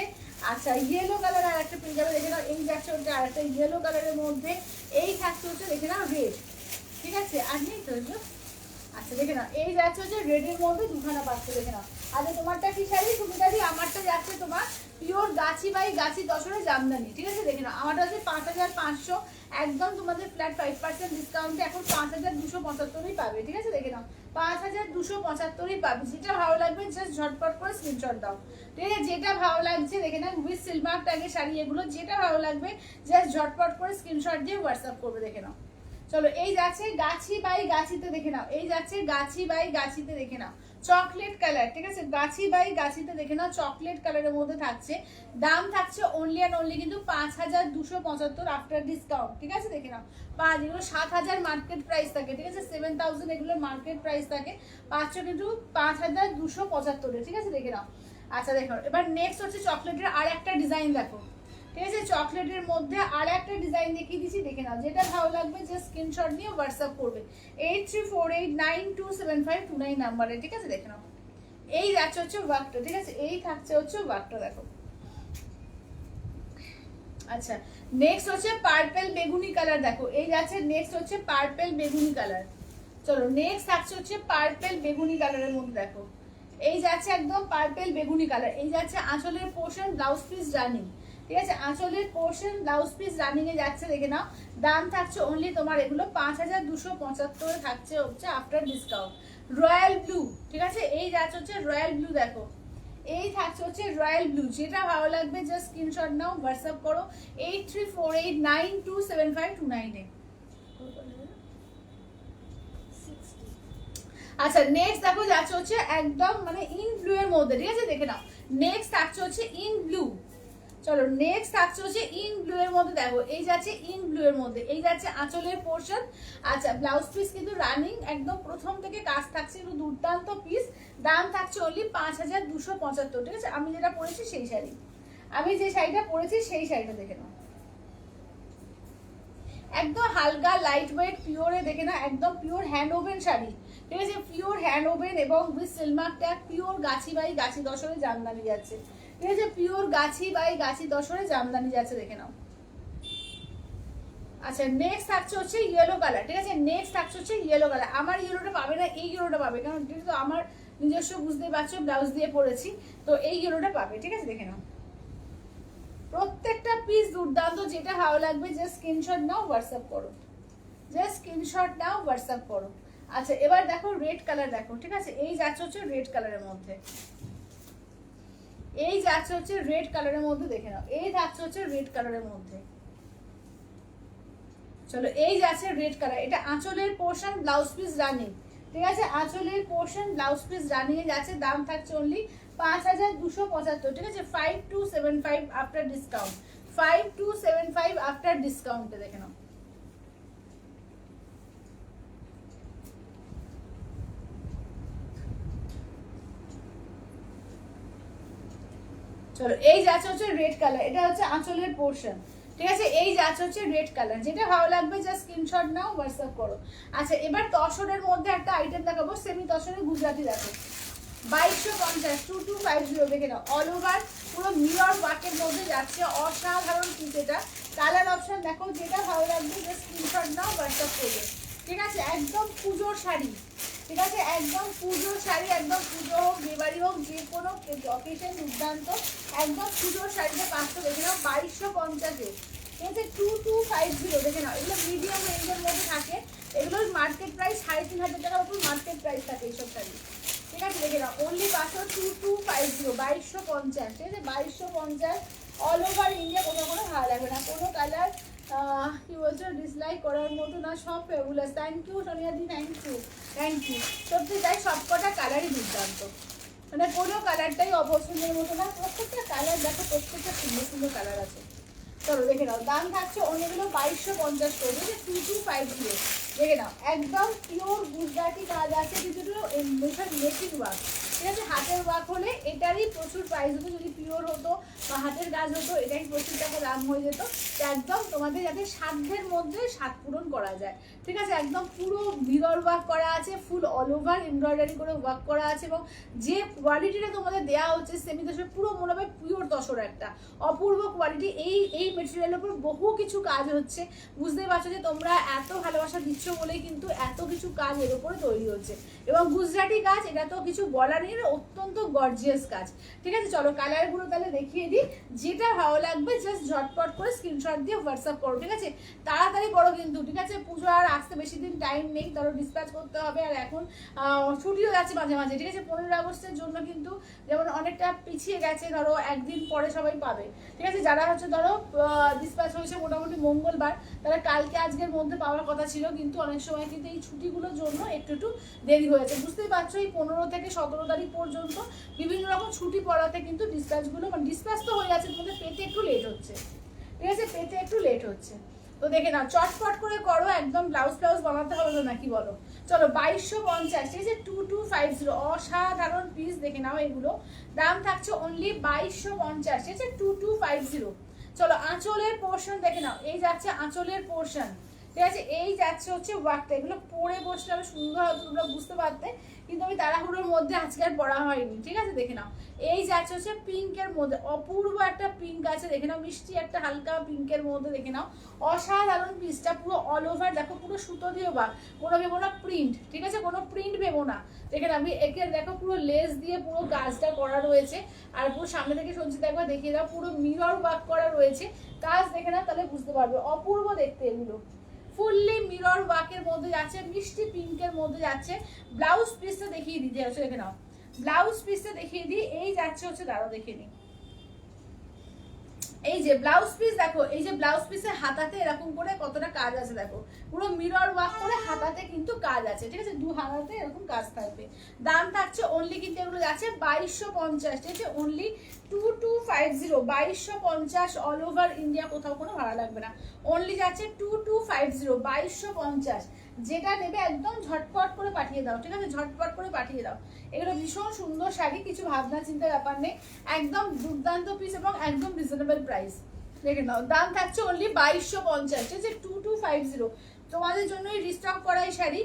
আচ্ছা ইয়েলো কালার আর একটা পেয়ে যাবে, দেখে নাও এই যাচ্ছে হচ্ছে আর একটা ইয়েলো কালারের মধ্যে। এই থাকছে হচ্ছে দেখে নাও রেড। ঠিক আছে, আর নেই তো এগুলো। আচ্ছা দেখে নাও এই যাচ্ছে হচ্ছে রেডের মধ্যে দুখানা পাচ্ছে, দেখে নাও। আচ্ছা তোমারটা কি শাড়ি সুবিধাদি? আমারটা যাচ্ছে তোমার পিওর গাছি বাই গাছি দশরে জামদানি। ঠিক আছে, দেখে নাও আমারটা হচ্ছে 5500, একদম তোমাদের ফ্ল্যাট 5% ডিসকাউন্টে এখন 5275ই পাবে। ঠিক আছে, দেখে নাও 5275ই পাবে। যেটা ভালো লাগবে জাস্ট ঝটপট করে স্ক্রিনশট দাও। ঠিক আছে, যেটা ভালো লাগছে দেখে নাও উইথ সিলমার্ক ট্যাগের শাড়ি এগুলো, যেটা ভালো লাগবে জাস্ট ঝটপট করে স্ক্রিনশট দিয়ে হোয়াটসঅ্যাপ করবে। দেখে নাও চলো এই যাচ্ছে গাছি বাই গাছিতে, দেখে নাও এই যাচ্ছে গাছি বাই গাছিতে, দেখে নাও চকলেট কালার। ঠিক আছে, গাছি বাই গাছিতে দেখে নাও চকলেট কালারের মধ্যে থাকছে। দাম থাকছে অনলি অ্যান্ড অনলি কিন্তু 5275 আফটার ডিসকাউন্ট। ঠিক আছে, দেখে নাও এগুলো 7000 মার্কেট প্রাইস থাকে। ঠিক আছে, 7000 এগুলো মার্কেট প্রাইস থাকে, পাচ্ছ কিন্তু 5275। ঠিক আছে, দেখে নাও। আচ্ছা দেখো এবার নেক্সট হচ্ছে চকলেটের আর একটা ডিজাইন দেখো। ঠিক আছে, চকলেটের মধ্যে আর একটা ডিজাইন দেখিয়ে দিচ্ছি, দেখে নাও যেটা ভালো লাগবে যে স্ক্রিনশট নিয়ে হোয়াটসঅ্যাপ করবে 8348927529 নাম্বারে। ঠিক আছে, দেখে নাও এই যাচ্ছে হচ্ছে ওয়ার্কটা। ঠিক আছে, এই থাকছে হচ্ছে ওয়ার্কটা দেখো। আচ্ছা নেক্সট হচ্ছে পার্পল বেগুনি কালার দেখো, এই যাচ্ছে নেক্সট হচ্ছে পার্পল বেগুনি কালার। চলো নেক্সট থাকছে হচ্ছে পার্পল বেগুনি কালারের মধ্যে দেখো, এই যাচ্ছে একদম পার্পল বেগুনি কালার। এই যাচ্ছে আঁচলের পোর্শন ব্লাউজ পিস রানিং। ঠিক আছে, আঁচলের পোর্শন ব্লাউজ পিস রানিং এ যাচ্ছে, দেখে নাও দাম থাকছে অনলি তোমার এগুলো 5275 থাকছে হচ্ছে আফটার ডিসকাউন্ট। Royal blue. ঠিক আছে, এই যাচ্ছে হচ্ছে রয়্যাল ব্লু দেখো, এই থাকছে হচ্ছে রয়্যাল ব্লু। যেটা ভালো লাগবে জাস্ট স্ক্রিনশট নাও হোয়াটসঅ্যাপ করো 8348927529 এ। আচ্ছা নেক্সট দেখো যাচ্ছে হচ্ছে একদম মানে ইন ব্লু এর মধ্যে। ঠিক আছে, দেখে নাও নেক্সট থাকছে হচ্ছে ইন ব্লু। চলো নেক্সট থাকছে হচ্ছে ইন ব্লু এর মধ্যে দেখো, এই যাচ্ছে ইন ব্লু এর মধ্যে, এই যাচ্ছে আঁচলের পোর্শন। আচ্ছা ব্লাউজ পিস কিন্তু রানিং একদম প্রথম থেকে কাজ থাকছে, কিন্তু দুর্দান্ত পিস। দাম থাকছে অনলি 5275। ঠিক আছে, আমি যেটা পরেছি সেই শাড়ি, আমি যে শাড়িটা পরেছি সেই শাড়িটা দেখে নাও, একদম হালকা লাইট ওয়েট পিওরে, দেখে না একদম পিওর হ্যান্ড ওভেন শাড়ি। ঠিক আছে, পিওর হ্যান্ড ওভেন এবং with Silk Mark tag, pure Gachhi by গাছি দশরে জামদানি যাচ্ছে। ঠিক আছে, পিওর গাছি বাই গাছি দশরে জামদানি যাচ্ছে, দেখে নাও। আচ্ছা নেক্সট থাকছে হচ্ছে ইয়েলো কালার। ঠিক আছে, নেক্সট থাকছে হচ্ছে ইয়েলো কালার। আমার ইয়েলোটা পাবে না, এই ইয়েলোটা পাবে, কারণ যেহেতু আমার নিজস্ব বুঝতেই পারছো ব্লাউজ দিয়ে পরেছি, তো এই ইয়েলোটা পাবে। ঠিক আছে, দেখে নাও প্রত্যেকটা পিস দুর্দান্ত। যেটা ভালো লাগবে জাস্ট স্ক্রিনশট নাও হোয়াটসঅ্যাপ করো, জাস্ট স্ক্রিনশট নাও হোয়াটসঅ্যাপ করো। আচ্ছা এবার দেখো রেড কালার দেখো। ঠিক আছে, এই যাচ্ছে হচ্ছে রেড কালারের মধ্যে, এই যাচ্ছে হচ্ছে রেড কালারের মধ্যে, দেখে নাও এই যাচ্ছে হচ্ছে রেড কালারের মধ্যে। চলো এই যাচ্ছে রেড কালার, এটা আঁচলের পোর্শন ব্লাউজ পিস রানিং। ঠিক আছে, আঁচলের পোর্শন ব্লাউজ পিস রানিং এ যাচ্ছে, দাম থাকছে অনলি 5275। ঠিক আছে, 5275 আফটার ডিসকাউন্ট, 5275 আফটার ডিসকাউন্টে, দেখে নাও। চলো এই যাচ্ছে হচ্ছে রেড কালার, এটা হচ্ছে আঁচলের পোর্শন। ঠিক আছে, এই যাচ্ছে হচ্ছে রেড কালার। যেটা ভালো লাগবে জাস্ট স্ক্রিনশট নাও হোয়াটসঅ্যাপ করো। আচ্ছা এবার তসরের মধ্যে একটা আইটেম দেখাবো, সেমি তসরের গুজরাটি দেখো 2250 2250, দেখে নাও অল ওভার পুরো মিরর ওয়ার্কের মধ্যে যাচ্ছে, অসাধারণ পিস এটা। কালার অপশন দেখো, যেটা ভালো লাগবে জাস্ট স্ক্রিনশট নাও হোয়াটসঅ্যাপ করবে। ঠিক আছে, একদম পুজোর শাড়ি। ঠিক আছে, একদম পুজোর শাড়ি, একদম পুজো হোক বিয়েবাড়ি হোক যে কোনো অকেশন দুর্দান্ত, একদম পুজোর শাড়িতে পাঁচশো, দেখে নাও 2250। ঠিক আছে, 2250, দেখে নাও এগুলো মিডিয়াম রেঞ্জের মধ্যে থাকে, এগুলোর মার্কেট প্রাইস 3500 টাকার উপর মার্কেট প্রাইস থাকে এইসব শাড়ি। ঠিক আছে, দেখে নাও অনলি 2250, 2250। ঠিক আছে, 2250 অল ওভার ইন্ডিয়া কোথাও কোনো ভালো লাগবে না, কোনো কালার কি বলছো ডিসলাইক করার মতো না, সব ফেবুলাস। থ্যাংক ইউ সোনিয়াদি, থ্যাংক ইউ, থ্যাংক ইউ। সত্যি তাই, সব কটা কালারই দুর্দান্ত, মানে কোনো কালারটাই অপছন্দের মতো না, প্রত্যেকটা কালার দেখো, প্রত্যেকটা সুন্দর সুন্দর কালার আছে। চলো দেখে নাও, দাম থাকছে অন্যগুলো 2250 করে, 2250। দেখে নাও, একদম পিওর গুজরাটি কাজ আছে, কিন্তু মেশিন ওয়ার্ক, ঠিক আছে। হাতের ওয়ার্ক হলে এটারই প্রচুর প্রাইস হতো, যদি পিওর হতো বা হাতের কাজ হতো এটাই প্রচুর টাকা দাম হয়ে যেত। তো একদম তোমাদের যাতে সাধ্যের মধ্যে স্বাদ পূরণ করা যায়, ঠিক আছে। একদম পুরো মিরর ওয়ার্ক করা আছে, ফুল অল ওভার এমব্রয়ডারি করে ওয়ার্ক করা আছে, এবং যে কোয়ালিটিটা তোমাদের দেওয়া হচ্ছে সেমি দশের পুরো মনে হবে পিওর তসর একটা অপূর্ব কোয়ালিটি। এই মেটেরিয়ালের উপর বহু কিছু কাজ হচ্ছে, বুঝতেই পারছো যে তোমরা এত ভালোবাসা দিচ্ছ বলেই কিন্তু এত কিছু কাজ এর উপরে তৈরি হচ্ছে, এবং গুজরাটি কাজ, এটা তো কিছু বলার নেই, অত্যন্ত গর্জিয়াস কাজ, ঠিক আছে। চলো কালারগুলো তাহলে দেখিয়ে দিই, যেটা ভালো লাগবে জাস্ট ঝটপট করে স্ক্রিনশট দিয়ে হোয়াটসঅ্যাপ করো, ঠিক আছে। তাড়াতাড়ি করো কিন্তু, ঠিক আছে, পুজো আর আসতে বেশি দিন টাইম নেই, ধরো ডিসপ্যাচ করতে হবে, আর এখন ছুটিও যাচ্ছে মাঝে মাঝে, ঠিক আছে। 15 আগস্টের জন্য কিন্তু যেমন অনেকটা পিছিয়ে গেছে, ধরো একদিন পরে সবাই পাবে, ঠিক আছে। যারা হচ্ছে ধরো ডিসপ্যাচ হয়েছে মোটামুটি মঙ্গলবার, তারা কালকে আজকের মধ্যে পাওয়ার কথা ছিল, কিন্তু অনেক সময় কিন্তু এই ছুটিগুলোর জন্য একটু একটু দেরি হয়েছে, বুঝতেই পারছো। এই 15 থেকে 17 তারিখ পর্যন্ত বিভিন্ন রকম ছুটি পড়াতে কিন্তু ডিসপ্যাচগুলো, মানে ডিসপ্যাচ তো হয়ে যাচ্ছে, তোমাদের পেতে একটু লেট হচ্ছে, ঠিক আছে, পেতে একটু লেট হচ্ছে। তো দেখে নাও, চটপট করে করো, একদম ব্লাউজ ফ্লাউজ বানাতে হবে তো নাকি বলো। চলো 2250, ঠিক আছে, 2250, অসাধারণ পিস, দেখে নাও এগুলো। দাম থাকছে অনলি 2250, ঠিক আছে, 2250। চলো আঁচলের পোর্শন দেখে নাও, এই যাচ্ছে আঁচলের পোর্শন, ঠিক আছে, এই যাচ্ছে হচ্ছে ওয়ার্কটা। এগুলো পরে বসলে আরো সুন্দর হতো, তোমরা বুঝতে পারতে, কিন্তু আমি তাড়াহুড়োর মধ্যে আজকে আর পড়া হয়নি, ঠিক আছে। দেখে নাও, এই যাচ্ছে হচ্ছে পিঙ্কের মধ্যে, অপূর্ব একটা পিঙ্ক আছে, দেখে নাও, মিষ্টি একটা হালকা পিঙ্কের মধ্যে, দেখে নাও, অসাধারণ পিসটা, পুরো অল ওভার দেখো, পুরো সুতো দিয়ে বা কোনো ভেবো না প্রিন্ট, ঠিক আছে, কোনো প্রিন্ট ভেবো না। দেখে নাও, আমি একে দেখো পুরো লেস দিয়ে পুরো কাজটা করা রয়েছে, আর পুরো সামনে থেকে সঞ্চিতা একবার দেখিয়ে দাও, পুরো মিরর ওয়ার্ক করা রয়েছে, কাজ দেখে নাও তাহলে বুঝতে পারবে, অপূর্ব দেখতে এগুলো। ফুললি মিরর ওয়ার্কের মধ্যে যাচ্ছে, মিষ্টি পিঙ্কের মধ্যে যাচ্ছে। ব্লাউজ পিসটা দেখিয়ে দিতে হচ্ছে, দেখে নাও, ব্লাউজ পিসটা দেখিয়ে দিই, এই যাচ্ছে হচ্ছে, দাঁড়াও দেখিয়ে নিই, এই যে ব্লাউজ পিস দেখো, এই যে ব্লাউজ পিসের হাতাতে এরকম করে কতটা কাজ আছে দেখো, পুরো মিরর ওয়ার্ক করে হাতাতে কিন্তু কাজ আছে, ঠিক আছে, দু হাতাতে এরকম কাজ থাকবে। দাম থাকছে অনলি কিন্তু এগুলো যাচ্ছে 2250, ঠিক আছে, অনলি 2250, 2250, অল ওভার ইন্ডিয়া কোথাও কোনো ভাড়া লাগবে না, অনলি যাচ্ছে 2250, 2250। যেটা নেবে একদম ঝটপট করে পাঠিয়ে দাও, ঠিক আছে, ঝটপট করে পাঠিয়ে দাও। এগুলো ভীষণ সুন্দর শাড়ি, কিছু ভাবনা চিন্তার ব্যাপার নেই, একদম দুর্দান্ত পিস এবং একদম রিজনেবল প্রাইস। দেখে নাও, দাম থাকছে অনলি 2250, ঠিক আছে, 2250। তোমাদের জন্য রিস্টক করা এই শাড়ি,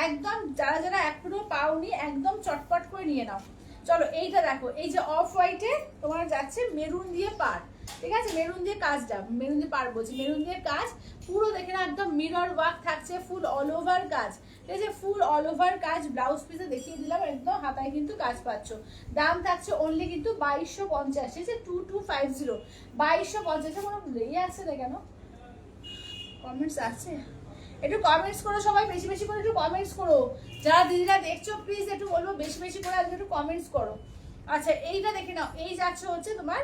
একদম যারা যারা এখনো পাওনি একদম চটপট করে নিয়ে নাও। চলো এইটা দেখো, এই যে অফ হোয়াইটে তোমার যাচ্ছে মেরুন দিয়ে পার, ঠিক আছে, মেরুন দিয়ে কাজটা, মেরুন দিয়ে পার বলছি, মেরুন দিয়ে কাজ পুরো, দেখে না, একদম মিরর ওয়ার্ক থাকছে, ফুল অল ওভার কাজ, ঠিক আছে, ফুল অল ওভার কাজ। ব্লাউজ পিসে দেখিয়ে দিলাম, একদম হাতায় কিন্তু কাজ পাচ্ছ। দাম থাকছে অনলি কিন্তু 2250, ঠিক আছে, 2250, 2250। কোনো ইয়ে আসছে না কেন, কমেন্টস আছে, একটু কমেন্টস করো সবাই, বেশি বেশি করে একটু কমেন্টস করো, যারা দিদিরা দেখছো প্লিজ একটু বলবো বেশি বেশি করে আজকে একটু কমেন্টস করো। আচ্ছা এইটা দেখে নাও, এই যাচ্ছে হচ্ছে তোমার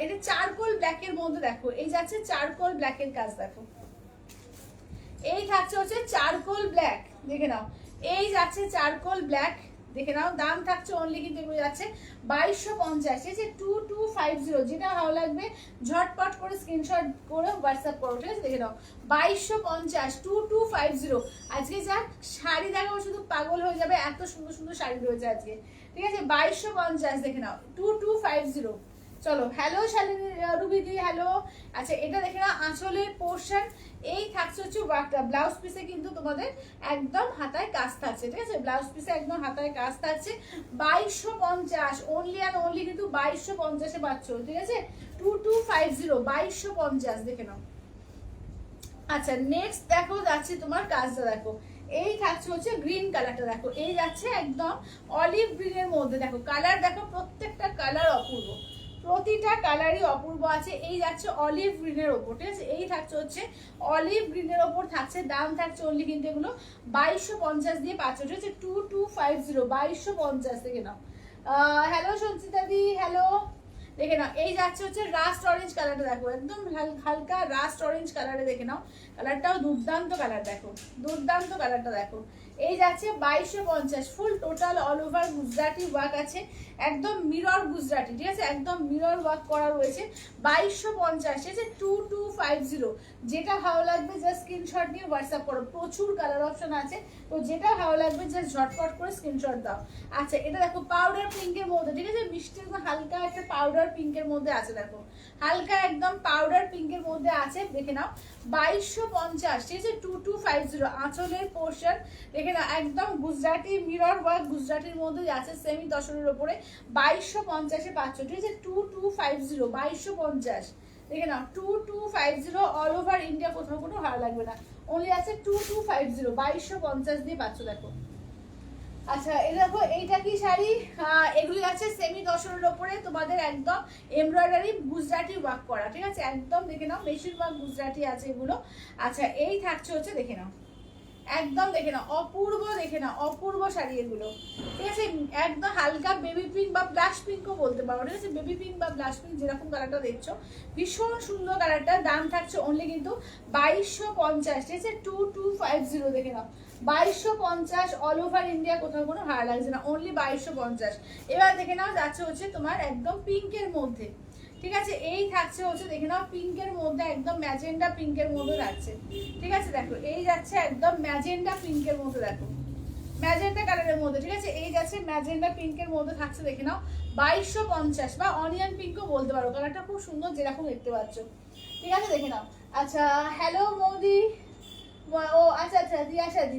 এটা চারকোল ব্ল্যাকের মধ্যে, দেখো এই যাচ্ছে চারকোল ব্ল্যাকের কাজ, দেখো এই থাকছে হচ্ছে চারকোল ব্ল্যাক, দেখে নাও, এই যাচ্ছে চারকোল ব্ল্যাক, দেখে নাও। দাম থাকছে অনলি কিন্তু এগুলো যাচ্ছে 2250, ঠিক আছে, 2250। যেটা ভালো লাগবে ঝটপট করে স্ক্রিনশট করে হোয়াটসঅ্যাপ করো, ঠিক আছে, দেখে নাও, 2250, 2250। আজকে যাক শাড়ি দেখাবো শুধু পাগল হয়ে যাবে, এত সুন্দর সুন্দর শাড়ি রয়েছে আজকে, ঠিক আছে, 2250, দেখে নাও, 2250। চলো হ্যালো শালিনী রুবিদি, হ্যালো। আচ্ছা এটা দেখে নাও, আঁচলের পোর্শন, এই থাকছে হচ্ছে ওয়ার্কটা, ব্লাউজ পিসে কিন্তু তোমাদের একদম হাতায় কাজ থাকছে, ঠিক আছে, ব্লাউজ পিসে একদম হাতায় কাজ থাকছে। 2250, অনলি অ্যান্ড অনলি কিন্তু 2250-এ পাচ্ছ, ঠিক আছে, 2250, 2250, দেখে নাও। আচ্ছা নেক্সট দেখো যাচ্ছে তোমার কাজটা, দেখো এই থাকছে হচ্ছে গ্রিন কালারটা, দেখো এই যাচ্ছে একদম অলিভ গ্রিনের মধ্যে, দেখো কালার দেখো, প্রত্যেকটা কালার অপূর্ব, প্রতিটা কালারই অপূর্ব আছে। এই যাচ্ছে অলিভ গ্রিনের ওপর, ঠিক আছে, এই থাকছে হচ্ছে অলিভ গ্রিনের ওপর থাকছে। দাম থাকছে অনলি কিন্তু এগুলো 2250 দিয়ে পাচ্ছ, ঠিক আছে, 2250, 2250 থেকে নাও। হ্যালো সঞ্চিতা দি, হ্যালো। দেখে নাও এই যাচ্ছে হচ্ছে রাস্ট অরেঞ্জ কালারটা, দেখো একদম হালকা রাস্ট অরেঞ্জ কালারে, দেখে নাও কালারটাও দুর্দান্ত কালার, দেখো দুর্দান্ত কালারটা দেখো। এই যাচ্ছে 2250, full total all over Gujarati work আছে, একদম মিরর গুজরাটি, ঠিক আছে, একদম মিরর ওয়ার্ক করা রয়েছে। 2250, ঠিক আছে, 2250। যেটা ভালো লাগবে জাস্ট স্ক্রিনশট নিয়ে হোয়াটসঅ্যাপ করো, প্রচুর কালার অপশন আছে, তো যেটা ভালো লাগবে জাস্ট ঝটপট করে স্ক্রিনশট দাও। আচ্ছা এটা দেখো পাউডার পিঙ্কের মধ্যে, ঠিক আছে, মিষ্টি একদম হালকা একটা পাউডার পিঙ্কের মধ্যে আছে, দেখো হালকা একদম পাউডার পিঙ্কের মধ্যে আছে, দেখে নাও 2250, ঠিক আছে, 2250। আঁচলের পোর্শন দেখে নাও একদম গুজরাটি মিরর ওয়ার্ক, গুজরাটির মধ্যে আছে, সেমি দশনের ওপরে 2250-এ পাচ্ছ, ঠিক আছে, 2250, 2250 দেখে নাও 2250, অল ওভার ইন্ডিয়া, কোথাও কোনো ভালো লাগবে না, অনলি আছে 2250, 2250 দিয়ে পাচ্ছ, দেখো। আচ্ছা এই দেখো এইটা কি শাড়ি, এগুলি আছে সেমি দশনের ওপরে তোমাদের একদম এমব্রয়ডারি গুজরাটি ওয়ার্ক করা, ঠিক আছে, একদম দেখে নাও মেশিন ওয়ার্ক গুজরাটি আছে এগুলো। আচ্ছা এই থাকছে হচ্ছে দেখে নাও একদম, দেখে নাও অপূর্ব, দেখে নাও অপূর্ব শাড়ি এগুলো, ঠিক আছে, একদম হালকা বেবি পিঙ্ক বা ব্লাশ পিঙ্কও বলতে পারো, ঠিক আছে, বেবি পিঙ্ক বা ব্লাশ পিঙ্ক যেরকম কালারটা দেখছো, ভীষণ সুন্দর কালারটা। দাম থাকছে অনলি কিন্তু 2250, ঠিক আছে, 2250 দেখে নাও 2250, অল ওভার ইন্ডিয়া, কোথাও কোনো ভাড়া লাগছে না, অনলি 2250। এবার দেখে নাও যাচ্ছে হচ্ছে তোমার একদম পিঙ্কের মধ্যে, ঠিক আছে, এই থাকছে হচ্ছে দেখে নাও পিঙ্কের মধ্যে, একদম ম্যাজেন্ডা পিঙ্কের মধ্যে থাকছে, ঠিক আছে, দেখো এই যাচ্ছে একদম ম্যাজেন্ডা পিঙ্কের মধ্যে, দেখো ম্যাজেন্ডা কালারের মধ্যে, ঠিক আছে, এই যাচ্ছে ম্যাজেন্ডা পিঙ্কের মধ্যে থাকছে, দেখে নাও 2250 বা অনিয়ন পিঙ্কও বলতে পারো, কালারটা খুব সুন্দর যেরকম দেখতে পাচ্ছ, ঠিক আছে, দেখে নাও। আচ্ছা হ্যালো মৌদি, ও আচ্ছা আচ্ছা দিয়াশাদি,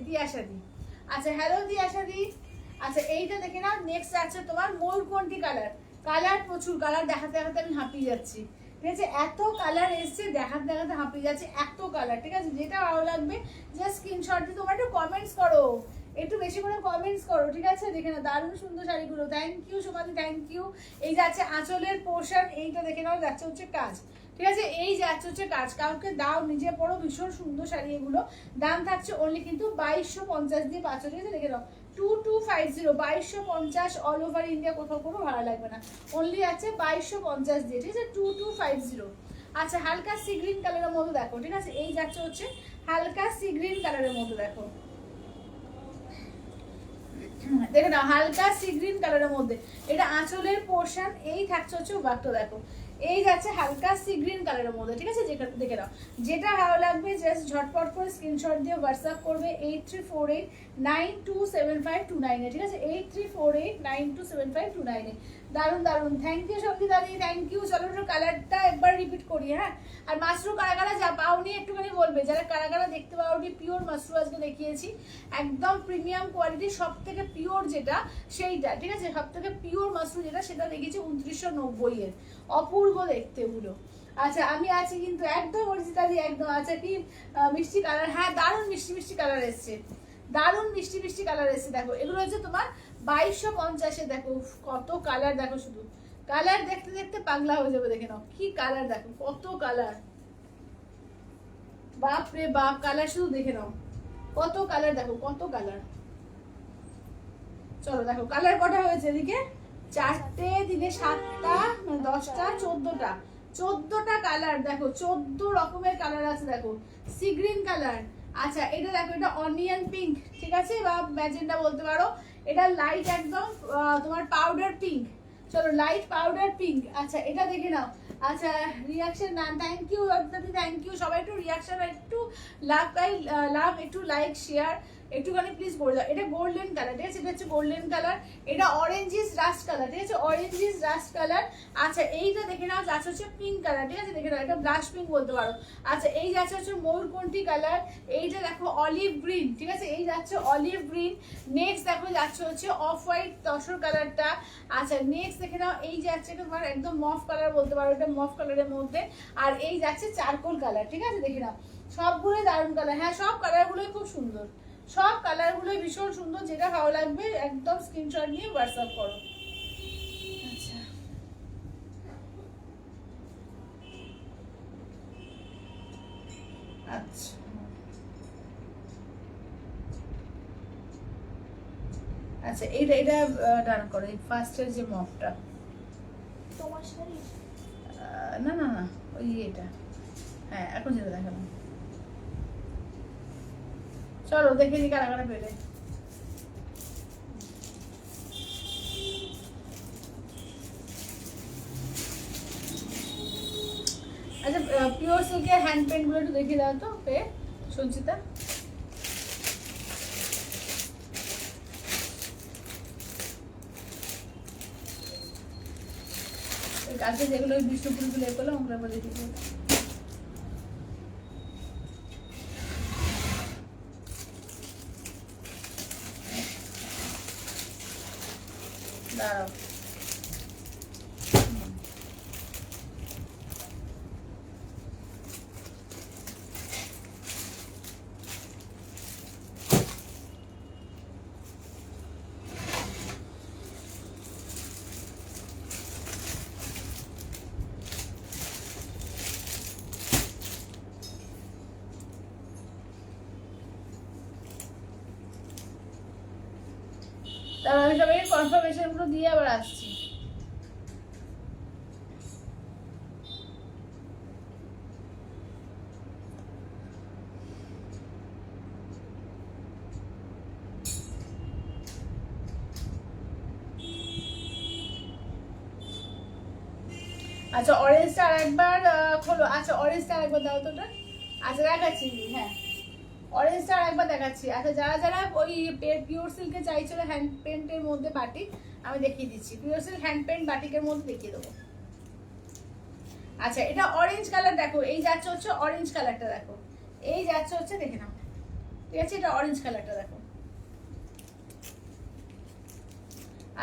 আচ্ছা হ্যালো দিয়াশাদি। আচ্ছা এইটা দেখে নাও নেক্সট আছে তোমার ময়ূরকণ্ঠী কালার, কালার প্রচুর, কালার দেখাতে দেখাতে আমি হাঁপিয়ে যাচ্ছি, ঠিক আছে, এত কালার এসছে দেখাতে দেখাতে হাঁপিয়ে যাচ্ছে, এত কালার, ঠিক আছে, যেটা ভালো লাগবে জাস্ট স্ক্রিনশট দিয়ে তোমরা একটু কমেন্টস করো, একটু বেশি করে কমেন্টস করো, ঠিক আছে, দেখে নাও দারুণ সুন্দর শাড়িগুলো, থ্যাংক ইউ সোমাদি, থ্যাংক ইউ। এই যাচ্ছে আঁচলের পোর্শন, এইটা দেখে নাও যাচ্ছে হচ্ছে কাজ, ঠিক আছে, এই যাচ্ছে হচ্ছে কাজ, কাউকে দাও নিজে পড়ো, ভীষণ সুন্দর শাড়ি এগুলো। দাম থাকছে অনলি কিন্তু 2250 দিয়ে পাচ্ছ, ঠিক আছে, দেখে নাও 2250, 2250, অল ওভার ইন্ডিয়া, কোথাও কোনো ভাড়া লাগবে না, অনলি আছে 2250 দিয়ে, ঠিক আছে, 2250। আচ্ছা হালকা সি গ্রিন কালারের মধ্যে দেখো, ঠিক আছে, এই যাচ্ছে হচ্ছে হালকা সি গ্রিন কালারের মধ্যে, দেখো দেখে নাও হালকা সি গ্রিন কালারের মধ্যে, এটা আঁচলের পোর্শন, এই থাকছে হচ্ছে ওয়ার্কটা, দেখো এই যাচ্ছে হালকা সি গ্রিন কালারের মধ্যে, ঠিক আছে, দেখে নাও যেটা ভালো লাগবে জাস্ট ঝটপট করে স্ক্রিনশট দিয়ে হোয়াটসঅ্যাপ করবে 8348927529, ঠিক আছে, 8348927529। দারুন দারুন, থ্যাংক ইউ সঙ্গীতা দি, থ্যাংক ইউ। চলো একটু কালারটা একবার রিপিট করি, হ্যাঁ, আর মাশরু কারা কারা যা পাওনি একটুখানি বলবে, যারা কারা কারা দেখতে পাওনি, পিওর মাশরু আজকে দেখিয়েছি, একদম প্রিমিয়াম কোয়ালিটি, সব থেকে পিওর যেটা সেইটা, ঠিক আছে, সব থেকে পিওর মাশরু যেটা সেটা দেখিয়েছি 2990 এর, অপূর্ব দেখতে ওগুলো। আচ্ছা আমি আছি কিন্তু একদম অরিজিনালি একদম। আচ্ছা কি মিষ্টি কালার, হ্যাঁ দারুণ মিষ্টি মিষ্টি কালার এসছে, দারুণ মিষ্টি মিষ্টি কালার এসছে, দেখো এগুলো হচ্ছে তোমার 2250-এ, দেখো কত কালার, দেখো শুধু কালার দেখতে দেখতে পাগলা হয়ে যাবে, দেখে নাও কি কালার, দেখো কত কালার, বাপ রে বাপ, কালার শুধু দেখে নাও কত কালার, দেখো কত কালার। চলো দেখো কালার কটা হয়েছে এদিকে, 4টে, দিনে 7টা, 10টা, 14টা কালার, দেখো 14 রকমের কালার আছে, দেখো সি গ্রিন কালার। আচ্ছা এটা দেখো এটা অনিয়ন পিঙ্ক, ঠিক আছে, বা ম্যাজেন্ডা বলতে পারো, এটা লাইট একদম তোমার পাউডার পিঙ্ক, চলো লাইট পাউডার পিঙ্ক। আচ্ছা এটা দেখে নাও, আচ্ছা রিয়াকশন না, থ্যাংক ইউ দাদি, থ্যাংক ইউ, সবাই একটু রিয়াকশন, একটু লাভ একটু লাইক শেয়ার একটুখানি প্লিজ করে দাও। এটা গোল্ডেন কালার, ঠিক আছে, এটা হচ্ছে গোল্ডেন কালার, এটা অরেঞ্জিস রাস্ট কালার, ঠিক আছে, অরেঞ্জিস রাস্ট কালার। আচ্ছা এইটা দেখে নাও যাচ্ছে হচ্ছে পিঙ্ক কালার, ঠিক আছে, দেখে নাও এটা ব্লাশ পিঙ্ক বলতে পারো। আচ্ছা এই যাচ্ছে হচ্ছে ময়ূরকণ্ঠী কালার, এইটা দেখো অলিভ গ্রিন, ঠিক আছে, এই যাচ্ছে অলিভ গ্রিন। নেক্সট দেখো যাচ্ছে হচ্ছে অফ হোয়াইট তসর কালারটা। আচ্ছা নেক্সট দেখে নাও এই যাচ্ছে তোমার একদম মফ কালার বলতে পারো, এটা মফ কালারের মধ্যে। আর এই যাচ্ছে চারকোল কালার, ঠিক আছে, দেখে নাও সবগুলোই দারুণ কালার, হ্যাঁ সব কালারগুলোই খুব সুন্দর, সব কালারগুলোই ভীষণ সুন্দর, যেটা ভালো লাগবে একদম স্ক্রিনশট নিয়ে হোয়াটসঅ্যাপ করো। আচ্ছা আচ্ছা আচ্ছা এটা ডান করো, এই ফার্স্টের যে মফটা, তোমার শাড়ি না না না, ওই এটা। হ্যাঁ, এখন যেটা দেখালাম। চলো দেখে নি কারা কারা পেলে। আচ্ছা, পিওর সিল্কের হ্যান্ড পেন্ট গুলো একটু দেখিয়ে দাও তো পেয়ে, সঞ্চিতা। কাছে যেগুলো বিষ্ণুপুরগুলো এ করলাম ওগুলো আবার দেখিয়ে দিই। দাঁড়াও, তাহলে আমি সবাই কনফার্মেশন গুলো দিয়ে আবার আসছি। আচ্ছা, অরেঞ্জটা আরেকবার খোলো। আচ্ছা, অরেঞ্জটা আরেকবার দাও তো ওটা। আচ্ছা, দেখাচ্ছি। হ্যাঁ, অরেঞ্জটা আরেকবার দেখাচ্ছি। আচ্ছা, যারা যারা ওই পিওর সিল্কে চাইছিল হ্যান্ড পেন্টের মধ্যে বাটিক, আমি দেখিয়ে দিচ্ছি। পিওর সিল্ক হ্যান্ড পেন্ট বাটিকের মধ্যে দেখিয়ে দেবো। আচ্ছা, এটা অরেঞ্জ কালার দেখো, এই যাচ্ছে হচ্ছে অরেঞ্জ কালারটা দেখো, এই যাচ্ছে হচ্ছে, দেখে নাও। ঠিক আছে, এটা অরেঞ্জ কালারটা দেখো।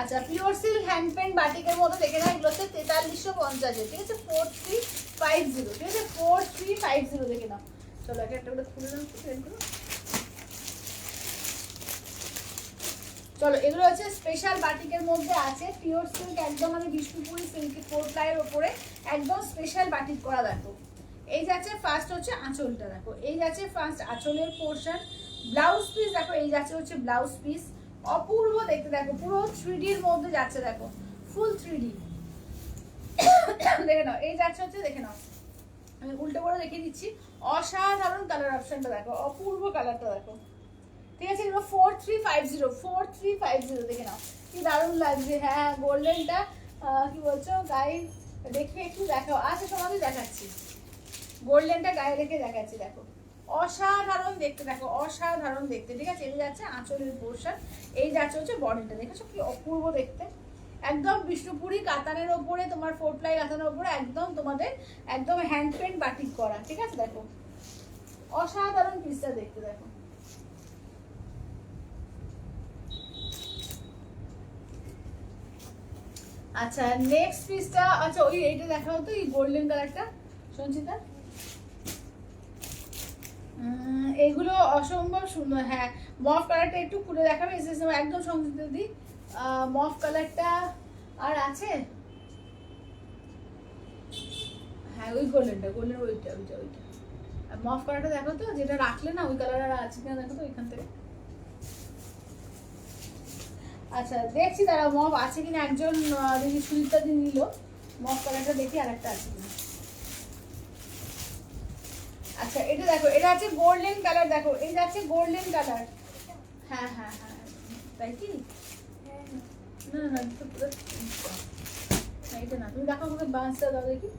আচ্ছা, পিওর সিল্ক হ্যান্ড পেন্ট বাটিকের মধ্যে দেখে নাও, এগুলো হচ্ছে 4350, ঠিক আছে, 4350, ঠিক আছে, 4350 দেখে নাও। চলো একটা একটা করে খুলে নাও পেনগুলো। চলো, এগুলো হচ্ছে স্পেশাল বাটিকের মধ্যে আছে, পিওর সিল্ক, একদম মানে বিষ্ণুপুরি সিল্কের 4 প্লাইয়ের ওপরে একদম স্পেশাল বাটিক করা। দেখো, এই যাচ্ছে ফার্স্ট হচ্ছে আঁচলটা দেখো, এই যাচ্ছে ফার্স্ট আঁচলের পোর্শন। ব্লাউজ পিস দেখো, এই যাচ্ছে হচ্ছে ব্লাউজ পিস, অপূর্ব দেখতে দেখো, পুরো 3D এর মধ্যে যাচ্ছে দেখো, ফুল 3D। দেখে নাও, এই যাচ্ছে হচ্ছে, দেখে নাও, আমি উল্টো করে দেখিয়ে দিচ্ছি। অসাধারণ কালার অপশনটা দেখো, অপূর্ব কালারটা দেখো। ঠিক আছে, এগুলো 4350 দেখে নাও, কি দারুণ লাগছে। হ্যাঁ, গোল্ডেনটা কি বলছো গায়ে দেখে একটু দেখাও। আচ্ছা, তোমাকে দেখাচ্ছি, গোল্ডেনটা গায়ে রেখে দেখাচ্ছি। দেখো, অসাধারণ দেখতে দেখো, অসাধারণ দেখতে। ঠিক আছে, এই যাচ্ছে আঁচলের পোর্শন, এই যাচ্ছে হচ্ছে বডিটা, দেখেছো কি অপূর্ব দেখতে। একদম বিষ্ণুপুরি কাতানের ওপরে, তোমার 4 প্লাই কাতানের ওপরে একদম তোমাদের একদম হ্যান্ড পেন্ট বাটিক করা। ঠিক আছে, দেখো অসাধারণ পিসটা দেখতে দেখো। আচ্ছা, নেক্সট পিসটা, আচ্ছা ওই এইটা দেখাও তো, এই গোল্ডেন কালারটা সঞ্চিতা। এগুলো অসম্ভব সুন্দর। হ্যাঁ, মফ কালারটা একটু খুলে দেখাবে, একদম সঞ্চিতা দি। মফ কালারটা আর আছে। হ্যাঁ, ওই গোল্ডেনটা, গোল্ডেন ওইটা ওইটা ওইটা। আর মফ কালারটা দেখো তো, যেটা রাখলে না ওই কালার আর আছে কিনা দেখো তো ওইখান থেকে। আচ্ছা, দেখছি তারা মফ আছে কিনা। একজন দিদি সুজিতা দিন নিল মফ কালারটা, দেখি আর একটা আছে কিনা। আচ্ছা, এটা দেখো, এটা আছে গোল্ডেন কালার দেখো, এই যাচ্ছে গোল্ডেন কালার। হ্যাঁ হ্যাঁ হ্যাঁ, তাই কি? না না, এটা না, তুমি দেখো আমাকে বাঁশটা দাও দেখি,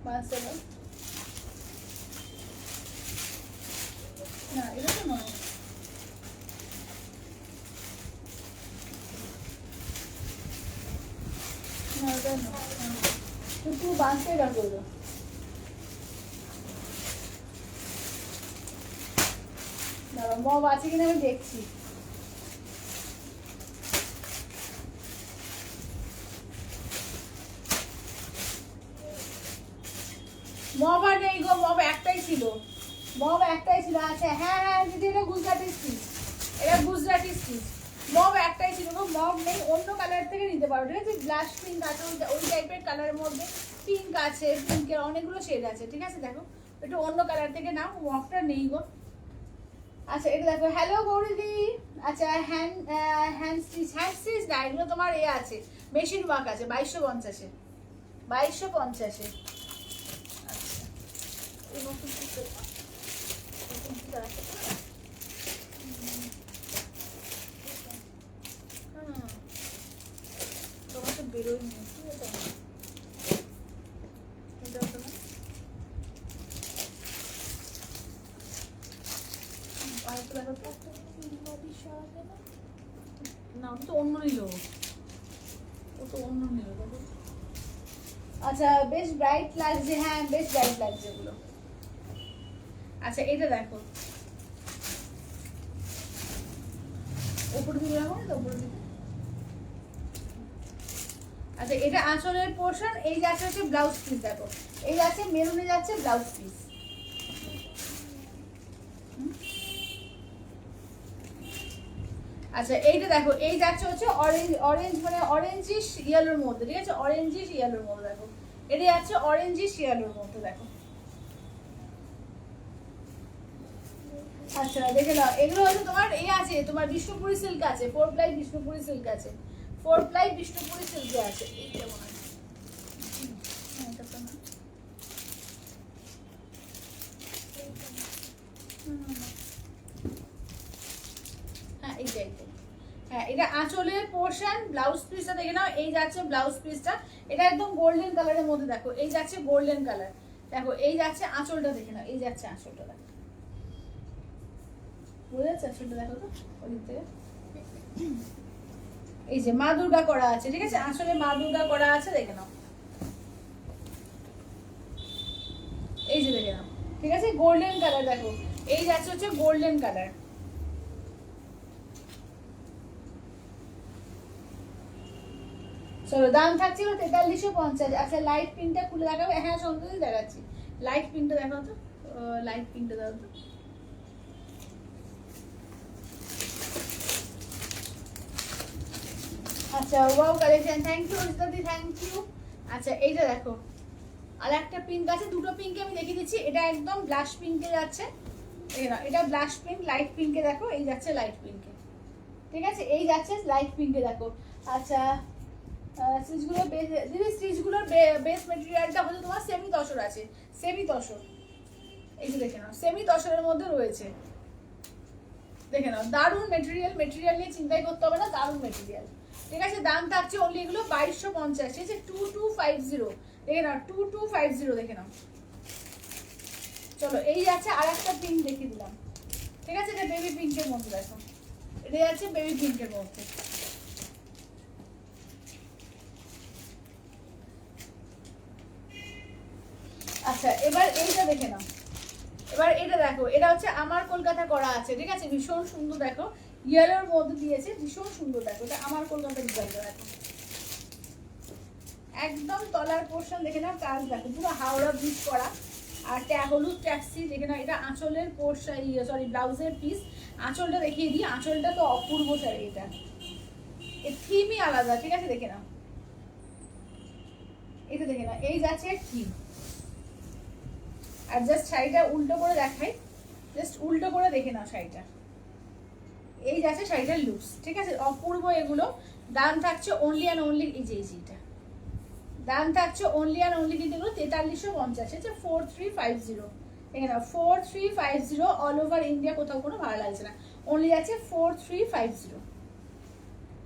বাঁশটা দাও। না, এটা তো নয়। না, এটা নয়, একটু বাঁশটাই রাখো। দাঁড়াও, মব আছে কিনা আমি দেখছি। মব আর নেই গো, মব একটাই ছিল, মব একটাই ছিল। আচ্ছা, হ্যাঁ হ্যাঁ দিদি, এটা গুজরাটি স্টিচ, এটা গুজরাটি স্টিচ। মব একটাই ছিল গো, মব নেই, অন্য কালার থেকে নিতে পারো। ঠিক আছে, ব্লাশ পিঙ্ক আছে, ওই টাইপের কালারের মধ্যে পিঙ্ক আছে, পিঙ্কের অনেকগুলো শেড আছে। ঠিক আছে, দেখো একটু অন্য কালার থেকে নাও, মবটা নেই গো। আচ্ছা, এটা দেখো, হ্যালো গৌরীদি। আচ্ছা, হ্যান্ড স্টিচ না, এগুলো তোমার এ আছে, মেশিন ওয়ার্ক আছে, 2250-এ। 2250-এ। আচ্ছা এই নতুন পিসটা নতুন পিসটা আছে তো? তোমার তো বেরোই নি, ঠিক আছে? এটাও তো না। আর তো দেখো তো। না ও তো অন্য নিল, ও তো অন্য নিল। আচ্ছা বেশ ব্রাইট লাগছে, হ্যাঁ বেশ ব্রাইট লাগছে এগুলো। আচ্ছা এটা দেখো, উপর দিকে রাখো না তো, উপর দিকে। আচ্ছা এটা আঁচলের পোর্শন, এই যাচ্ছে হচ্ছে ব্লাউজ পিস। দেখো এই যাচ্ছে মেরুনে যাচ্ছে ব্লাউজ পিস। আচ্ছা এইটা দেখো, এই যাচ্ছে হচ্ছে অরেঞ্জ, অরেঞ্জ মানে অরেঞ্জিশ ইয়েলোর মধ্যে, ঠিক আছে? অরেঞ্জিশ ইয়েলোর মধ্যে দেখো, এটা যাচ্ছে অরেঞ্জিশ ইয়েলোর মধ্যে দেখো। আচ্ছা দেখে নাও, এগুলো হচ্ছে তোমার এই আছে, তোমার বিষ্ণুপুরি সিল্ক আছে, 4 প্লাই বিষ্ণুপুরি সিল্ক আছে, 4 প্লাই বিষ্ণুপুরি সিল্কে আছে। এই কেমন আছে? হ্যাঁ এটা তো না। হ্যাঁ এইটাই তো। হ্যাঁ এটা আঁচলের পোর্শন, ব্লাউজ পিসটা দেখে নাও, এই যাচ্ছে ব্লাউজ পিসটা, এটা একদম গোল্ডেন কালারের মধ্যে দেখো, এই যাচ্ছে গোল্ডেন কালার। দেখো এই যাচ্ছে আঁচলটা দেখে নাও, এই যাচ্ছে আঁচলটা দেখো, বুঝা যাচ্ছে আঁচলটা দেখো তো ওদিক থেকে। এই যে মা দুর্গা করা আছে, ঠিক আছে? আঁচলে মা দুর্গা করা আছে, দেখে নাও। এই যে দেখে নাও, ঠিক আছে? গোল্ডেন কালার দেখো, এই যাচ্ছে হচ্ছে গোল্ডেন কালার। চলো দাম থাকছিল 4350। আচ্ছা লাইট পিঙ্কটা খুলে দেখাবে? হ্যাঁ সন্ধ্যে দেখাচ্ছি। লাইট পিঙ্কটা দেখাও তো, লাইট পিঙ্কটা দাও তো। আচ্ছা ওয়াও কালেকশন, থ্যাংক ইউ অরিজিতাদি, থ্যাংক ইউ। আচ্ছা এইটা দেখো, আর একটা পিঙ্ক আছে, দুটো পিঙ্কে আমি দেখিয়ে দিচ্ছি। এটা একদম ব্লাশ পিঙ্কে যাচ্ছে, এই না এটা ব্লাশ পিঙ্ক, লাইট পিঙ্কে দেখো, এই যাচ্ছে লাইট পিঙ্কে, ঠিক আছে? এই যাচ্ছে লাইট পিঙ্কে দেখো। আচ্ছা স্টিচগুলোর দিদি, স্টিচগুলোর বেস মেটেরিয়ালটা হচ্ছে তোমার সেমি তসর আছে, সেমি তসর। এই যে দেখে নাও, সেমি তসরের মধ্যে রয়েছে, দেখে নাও। দারুণ মেটেরিয়াল, মেটেরিয়াল নিয়ে চিন্তাই করতে হবে না, দারুণ মেটেরিয়াল, ঠিক আছে? দাম থাকছে অনলি এগুলো 2250, ঠিক আছে? 2250 দেখে নাও, 2250 দেখে নাও। চলো এই যাচ্ছে আর একটা পিঙ্ক দেখিয়ে দিলাম, ঠিক আছে? এটা বেবি পিঙ্কের মধ্যে দেখো, এটা যাচ্ছে বেবি পিঙ্কের মধ্যে। আচ্ছা এবার এইটা দেখে নাও, এবার এটা দেখো, এটা হচ্ছে আমার কলকাতা করা আছে, ঠিক আছে? ভীষণ সুন্দর দেখো, ইয়েলোর মধ্যে দিয়েছে, ভীষণ সুন্দর দেখো, এটা আমার কলকাতা ডিজাইনটা দেখো। একদম তলার পোর্শন দেখে নাও, কাজ দেখো পুরো হাওড়া ব্রিজ করা, আর হলুদ ট্যাক্সি দেখে নাও। এটা আঁচলের পোর্শন, সরি ব্লাউজের পিস। আঁচলটা দেখিয়ে দিই, আঁচলটা তো অপূর্ব শাড়ি, এটা এর থিমই আলাদা, ঠিক আছে? দেখে নাও, এটা দেখে নাও, এই যাচ্ছে থিম। আর জাস্ট শাড়িটা উল্টো করে দেখাই, জাস্ট উল্টো করে দেখে নাও শাড়িটা, এই যাচ্ছে শাড়িটার লুকস, ঠিক আছে? অপূর্ব এগুলো। দাম থাকছে অনলি অ্যান্ড অনলি, এই যে এইটা দাম থাকছে অনলি অ্যান্ড অনলি কিন্তু এগুলো 4350, আছে 4350 দেখে নাও, 4350 অল ওভার ইন্ডিয়া, কোথাও কোনো ভাড়া লাগছে না, অনলি আছে 4350।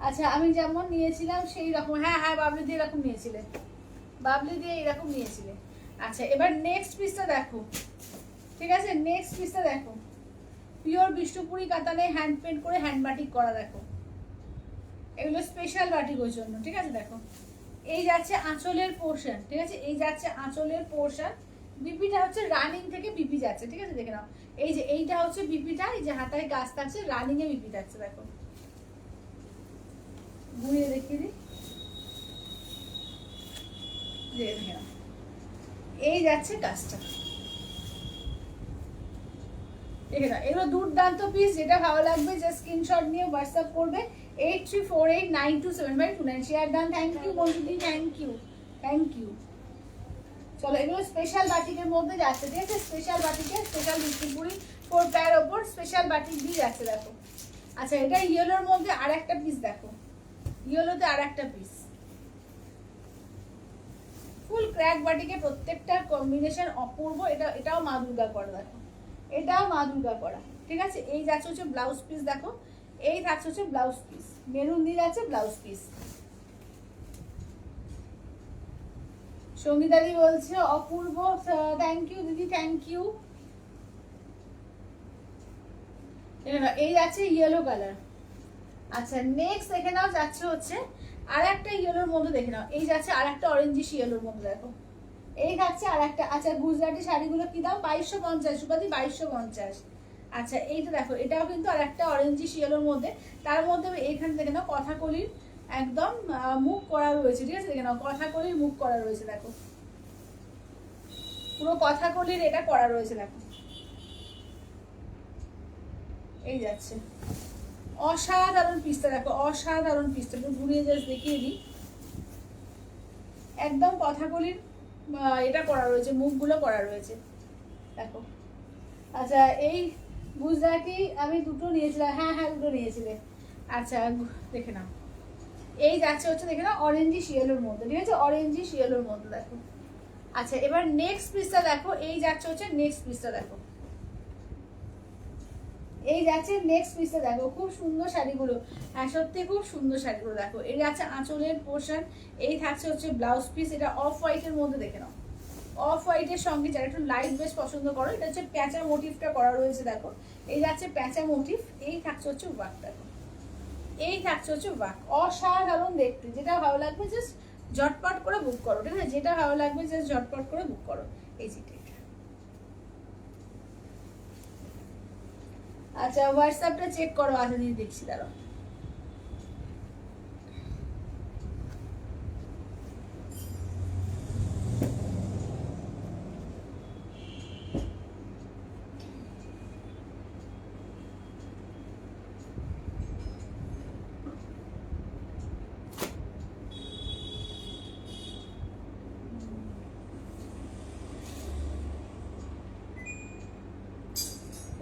আচ্ছা আমি যেমন নিয়েছিলাম সেই রকম, হ্যাঁ হ্যাঁ বাবলি দিয়ে এরকম নিয়েছিলে, বাবলি দিয়ে এরকম নিয়েছিলে। আচ্ছা এবার নেক্সট পিসটা দেখো, ঠিক আছে? নেক্সট পিসটা দেখো, পিওর বিষ্ণুপুরি কাতানে হ্যান্ড পেন্ট করে হ্যান্ড বাটিক করা, দেখো এগুলো স্পেশাল বাটিকের জন্য, ঠিক আছে? দেখো এই যাচ্ছে আঁচলের পোর্শন, ঠিক আছে? এই যাচ্ছে আঁচলের পোর্শন, বিপিটা হচ্ছে রানিং থেকে বিপি যাচ্ছে, ঠিক আছে? দেখে নাও, এই যে এইটা হচ্ছে বিপিটা, এই যে হাতায় গাছ থাকছে, রানিং এ বিপি থাকছে, দেখো ঘুরিয়ে দেখিয়ে দিই, দেখে নাও এই যাচ্ছে কাজটা, দেখে নাও। এগুলো দুর্দান্ত পিস, যেটা ভালো লাগবে যে স্ক্রিনশট নিয়ে হোয়াটসঅ্যাপ করবে 8348927529। শেয়ার ডান, থ্যাংক ইউ বন্ধুদি, থ্যাংক ইউ, থ্যাংক ইউ। চলো এগুলো স্পেশাল বাটিকের মধ্যে যাচ্ছে, ঠিক আছে? স্পেশাল বাটিকে, স্পেশাল বিষ্ণুপুরি 4 প্যার ওপর স্পেশাল বাটিক দিয়ে যাচ্ছে, দেখো। আচ্ছা এটা ইয়েলোর মধ্যে আর একটা পিস দেখো, ইয়েলোতে আর একটা পিস, ফুল ক্র্যাক বাটিকে প্রত্যেকটা কম্বিনেশন অপূর্ব। এটাও মা দুর্গা করা, দেখো এটাও মা দুর্গা করা, ঠিক আছে। এই যাচ্ছে হচ্ছে ব্লাউজ পিস, দেখো এই থাকছে হচ্ছে ব্লাউজ পিস, মেরুন দিয়ে যাচ্ছে ব্লাউজ পিস। সঙ্গীতাদি বলছে অপূর্ব, থ্যাংক ইউ দিদি, থ্যাংক ইউ। এই যাচ্ছে ইয়েলো কালার। আচ্ছা নেক্সট দেখে নাও যাচ্ছে হচ্ছে আর একটা ইয়েলোর মধ্যে, দেখে নাও এই যাচ্ছে আর একটা অরেঞ্জিশ ইয়েলোর মধ্যে, দেখো এই থাকছে আর একটা। আচ্ছা গুজরাটি শাড়িগুলো কি দাম? 2250 সুপাদি, 2250। আচ্ছা এইটা দেখো, এটাও কিন্তু আর একটা অরেঞ্জিশ ইয়েলোর মধ্যে। তার মধ্যে এইখানে দেখে নাও কথাকলির একদম মুখ করা রয়েছে, ঠিক আছে। দেখে নাও কথাকলির মুখ করা রয়েছে, দেখো পুরো কথাকলির এটা করা রয়েছে, দেখো এই যাচ্ছে অসাধারণ পিসটা, দেখো অসাধারণ পিসটা। একটু ঘুরিয়ে জাস্ট দেখিয়ে দিই, একদম কথাকলির এটা করা রয়েছে, মুখগুলো করা রয়েছে, দেখো। আচ্ছা এই গুজরাটি আমি দুটো নিয়েছিলাম, হ্যাঁ হ্যাঁ দুটো নিয়েছিলে। আচ্ছা দেখে নাও এই যাচ্ছে হচ্ছে, দেখে নাও অরেঞ্জি শিয়েলোর মধ্যে, ঠিক আছে, অরেঞ্জি শিয়েলোর মধ্যে, দেখো। আচ্ছা এবার নেক্সট পিসটা দেখো, এই যাচ্ছে হচ্ছে নেক্সট পিসটা, দেখো এই যাচ্ছে নেক্সট পিসটা, দেখো খুব সুন্দর শাড়িগুলো, হ্যাঁ সত্যি খুব সুন্দর শাড়িগুলো, দেখো এই যাচ্ছে আঁচলের পোর্শন, এই থাকছে হচ্ছে ব্লাউজ পিস। এটা অফ হোয়াইটের মধ্যে, দেখে নাও অফ হোয়াইটের সঙ্গে যারা একটু লাইট বেশ পছন্দ করো, এটা হচ্ছে প্যাঁচা মোটিভটা করা রয়েছে, দেখো এই যাচ্ছে প্যাঁচা মোটিভ। এই থাকছে হচ্ছে ওয়ার্ক, দেখো এই থাকছে হচ্ছে ওয়ার্ক, অসাধারণ দেখতে। যেটা ভালো লাগবে জাস্ট ঝটপট করে বুক করো, ঠিক আছে, যেটা ভালো লাগবে জাস্ট ঝটপট করে বুক করো। এই যেটা আচ্ছা হোয়াটসঅ্যাপটা চেক করো, আচ্ছা দিদি দেখছি, দাঁড়াও।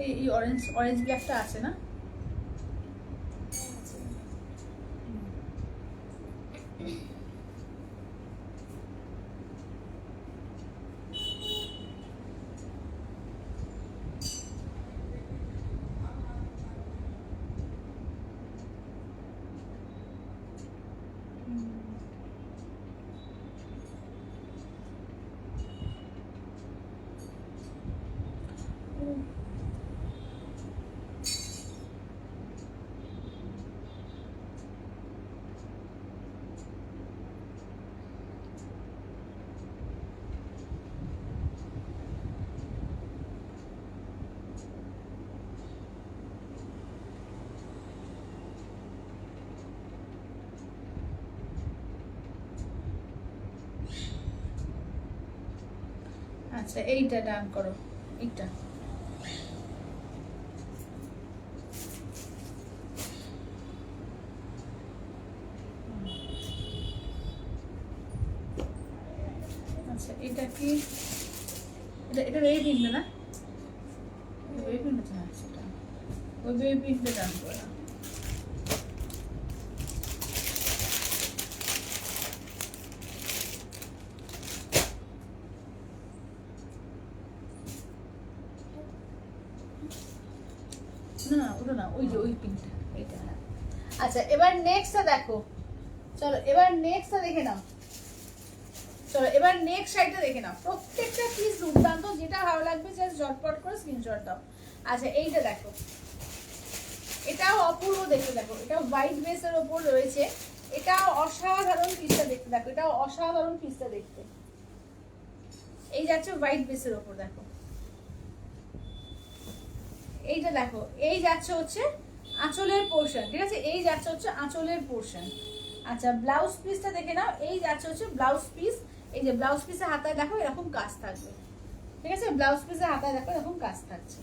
এই অরেঞ্জ অরেঞ্জ ব্ল্যাকটা আছে না? আচ্ছা এইটা ডান করো, এইটা আচ্ছা এটা কি, এটা এটা বেবি পিনটা না? বেবি পিনটা, হ্যাঁ সেটা ওই বেবি পিনটা ডান করো। না ওটা না, ওই যে ওই পিনটা, এইটা হ্যাঁ। আচ্ছা এবার নেক্সটটা দেখো, চলো এবার নেক্সটটা দেখে নাও, চলো এবার নেক্সট শাড়িটা দেখে নাও। প্রত্যেকটা পিস দুর্দান্ত, যেটা ভালো লাগবে জাস্ট ঝটপট করে স্ক্রিনশট দাও। আচ্ছা এইটা দেখো, এটাও অপূর্ব দেখতে, দেখো এটা হোয়াইট বেসের ওপর রয়েছে, এটাও অসাধারণ পিসটা দেখতে, দেখো এটাও অসাধারণ পিসটা দেখতে। এই যাচ্ছে হোয়াইট বেসের ওপর, দেখো এইটা দেখো, এই যাচ্ছে হচ্ছে আঁচলের পোর্শন, ঠিক আছে, এই যাচ্ছে হচ্ছে আঁচলের পোর্শন। আচ্ছা ব্লাউজ পিসটা দেখে নাও, এই যাচ্ছে হচ্ছে ব্লাউজ পিস। এই যে ব্লাউজ পিসের হাতায় দেখো এরকম কাজ থাকবে, ঠিক আছে, ব্লাউজ পিসের হাতায় দেখো এরকম কাজ থাকছে।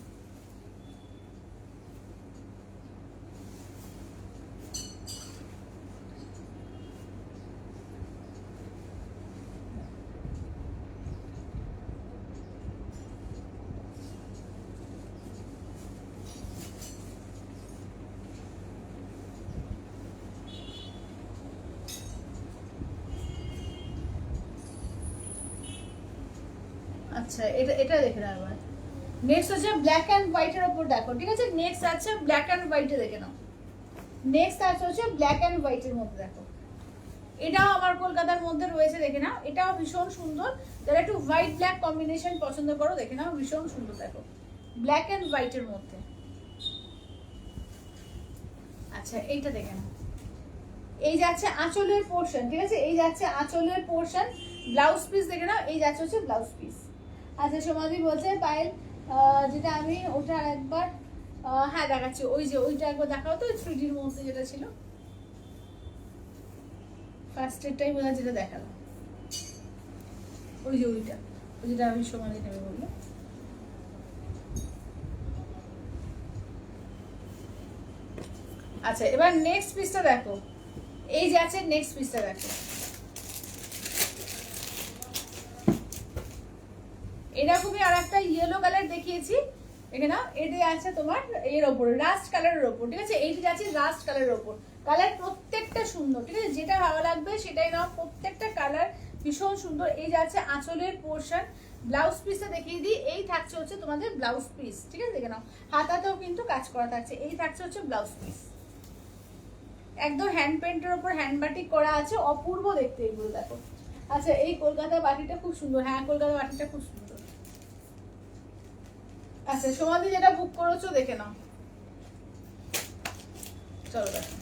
আচ্ছা এটা এটা দেখে নাও এবার। নেক্সট হচ্ছে ব্ল্যাক অ্যান্ড হোয়াইটের ওপর দেখো, ঠিক আছে? নেক্সট আছে ব্ল্যাক অ্যান্ড হোয়াইটে, দেখে নাও। নেক্সট আছে হচ্ছে ব্ল্যাক অ্যান্ড হোয়াইটের মধ্যে দেখো, এটাও আমার কলকাতার মধ্যে রয়েছে, দেখে নাও। এটাও ভীষণ সুন্দর, যারা একটু হোয়াইট ব্ল্যাক কম্বিনেশন পছন্দ করো, দেখে নাও, ভীষণ সুন্দর দেখো, ব্ল্যাক অ্যান্ড হোয়াইটের মধ্যে। আচ্ছা এইটা দেখে নাও, এই যাচ্ছে আঁচলের পোর্শন, ঠিক আছে? এই যাচ্ছে আঁচলের পোর্শন, ব্লাউজ পিস দেখে নাও, এই যাচ্ছে হচ্ছে ব্লাউজ পিস। আচ্ছা সমাধি বলছে পায়েল যেটা আমি ওটা একবার হ্যাঁ দেখাচ্ছি, ওই যে ওইটা একবার দেখাও তো, 3Dর মধ্যে যেটা ছিল, ফার্স্ট এরটাই বোধ হয় যেটা দেখালো, ওই যে ওইটা, ওই যেটা আমি সমাধি নেবে বললো। আচ্ছা এবার নেক্সট পিসটা দেখো, এই যে আছে নেক্সট পিসটা দেখো, এরকমই আর একটা ইয়েলো কালার দেখিয়েছি এখানে, এটা আছে তোমার এর ওপরে রাস্ট কালারের ওপর, ঠিক আছে? এইটা যাচ্ছে রাস্ট কালারের ওপর, কালার প্রত্যেকটা সুন্দর, ঠিক আছে? যেটা ভালো লাগবে সেটাই নাও, প্রত্যেকটা কালার ভীষণ সুন্দর। এই যাচ্ছে আঁচলের পোর্শন, ব্লাউজ পিসটা দেখিয়ে দিই, এই থাকছে হচ্ছে তোমাদের ব্লাউজ পিস, ঠিক আছে? দেখে নাও, হাতাতেও কিন্তু কাজ করা থাকছে, এই থাকছে হচ্ছে ব্লাউজ পিস, একদম হ্যান্ড পেন্টের ওপর হ্যান্ড বাটিক করা আছে, অপূর্ব দেখতে এগুলো দেখো। আচ্ছা এই কলকাতা বাটিটা খুব সুন্দর, হ্যাঁ কলকাতা বাটিটা খুব সুন্দর। আচ্ছা সমাধি যেটা বুক করেছো দেখে নাও, চলো দেখো,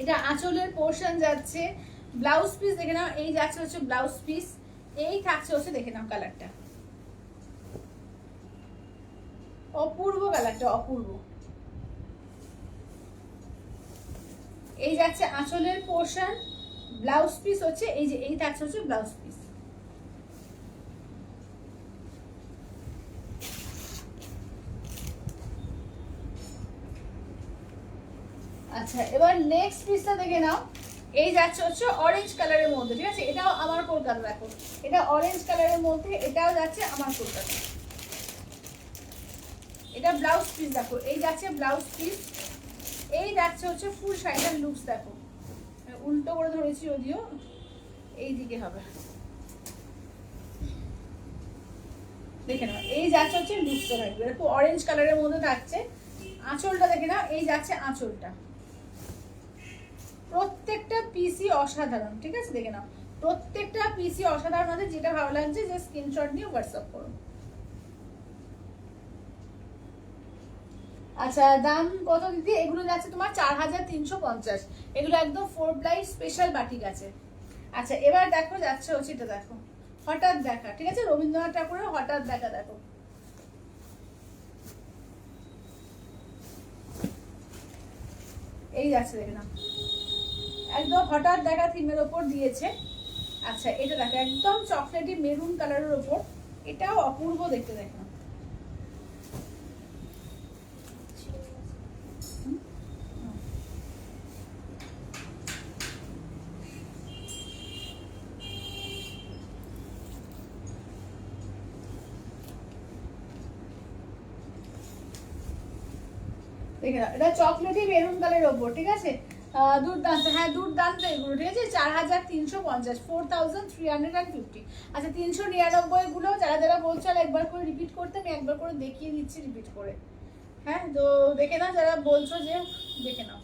এটা আঁচলের পোর্শন যাচ্ছে, ব্লাউজ পিস দেখে নাও, এই যাচ্ছে হচ্ছে ব্লাউজ পিস, এই থাকছে হচ্ছে দেখে নাও কালারটা, অপূর্ব কালারটা, অপূর্ব। এই যাচ্ছে আঁচলের পোর্শন, ব্লাউজ পিস হচ্ছে এই যে এই থাকছে হচ্ছে ব্লাউজ পিস। আচ্ছা এবার নেক্সট পিসটা দেখে নাও, এই যাচ্ছে হচ্ছে অরেঞ্জ কালারের মধ্যে, ঠিক আছে? এটাও আমার কলকাতা দেখো, এটা অরেঞ্জ কালারের মধ্যে, এটাও যাচ্ছে আমার কলকাতা। এটা ব্লাউজ পিস দেখো, এই যাচ্ছে ব্লাউজ পিস, এই যাচ্ছে হচ্ছে ফুল শাড়িটার লুকস দেখো, উল্টো করে ধরেছি যদিও, এই দিকে হবে, দেখে নাও, এই যাচ্ছে হচ্ছে লুকসটা থাকবে, দেখো অরেঞ্জ কালারের মধ্যে থাকছে। আঁচলটা দেখে নাও, এই যাচ্ছে আঁচলটা, প্রত্যেকটা পিসই অসাধারণ, ঠিক আছে? দেখে নাও, প্রত্যেকটা পিসই অসাধারণ আছে, যেটা ভালো লাগছে যে স্ক্রিনশট নিয়ে হোয়াটসঅ্যাপ করো। আচ্ছা দাম কত দিদি? এগুলো যাচ্ছে তোমার 4350, এগুলো একদম 4 প্লাই স্পেশাল বাটিক আছে। আচ্ছা এবার দেখো যাচ্ছে হচ্ছে এটা দেখো, হঠাৎ দেখা, ঠিক আছে? রবীন্দ্রনাথ ঠাকুরের হঠাৎ দেখা দেখো, এই যাচ্ছে দেখে নাও, একদম হঠাৎ দেখা থিমের ওপর দিয়েছে। আচ্ছা এটা দেখো একদম চকলেটি মেরুন কালারের ওপর, এটাও অপূর্ব দেখতে, দেখো দেখে নাও, এটা চকলেটি মেরুন কালারের ওপর, ঠিক আছে? দুর্দান্ত, হ্যাঁ দুর্দান্ত এগুলো, ঠিক আছে? 4350, 4350। আচ্ছা 399 গুলো যারা যারা বলছো আর একবার করে রিপিট করতে, আমি একবার করে দেখিয়ে দিচ্ছি রিপিট করে, হ্যাঁ তো দেখে নাও, যারা বলছো যে দেখে নাও।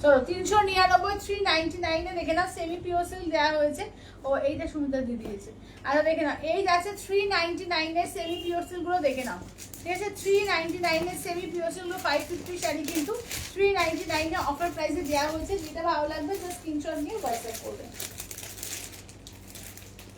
চলো 399, 399 দেখে নাও, সেমি পিওর সিল্ক দেওয়া হয়েছে, ও এইটা সুমিতা দিয়ে দিয়েছে। আচ্ছা দেখে নাও, এই যাচ্ছে 399 সেমি পিওর সিল্ক গুলো, দেখে নাও, ঠিক আছে? 399 সেমি পিওর সিল্ক গুলো 550 শাড়ি কিন্তু 399 অফার প্রাইসে দেওয়া হয়েছে, যেটা ভালো লাগবে জাস্ট স্ক্রিনশট নিয়ে হোয়াটসঅ্যাপ করবে।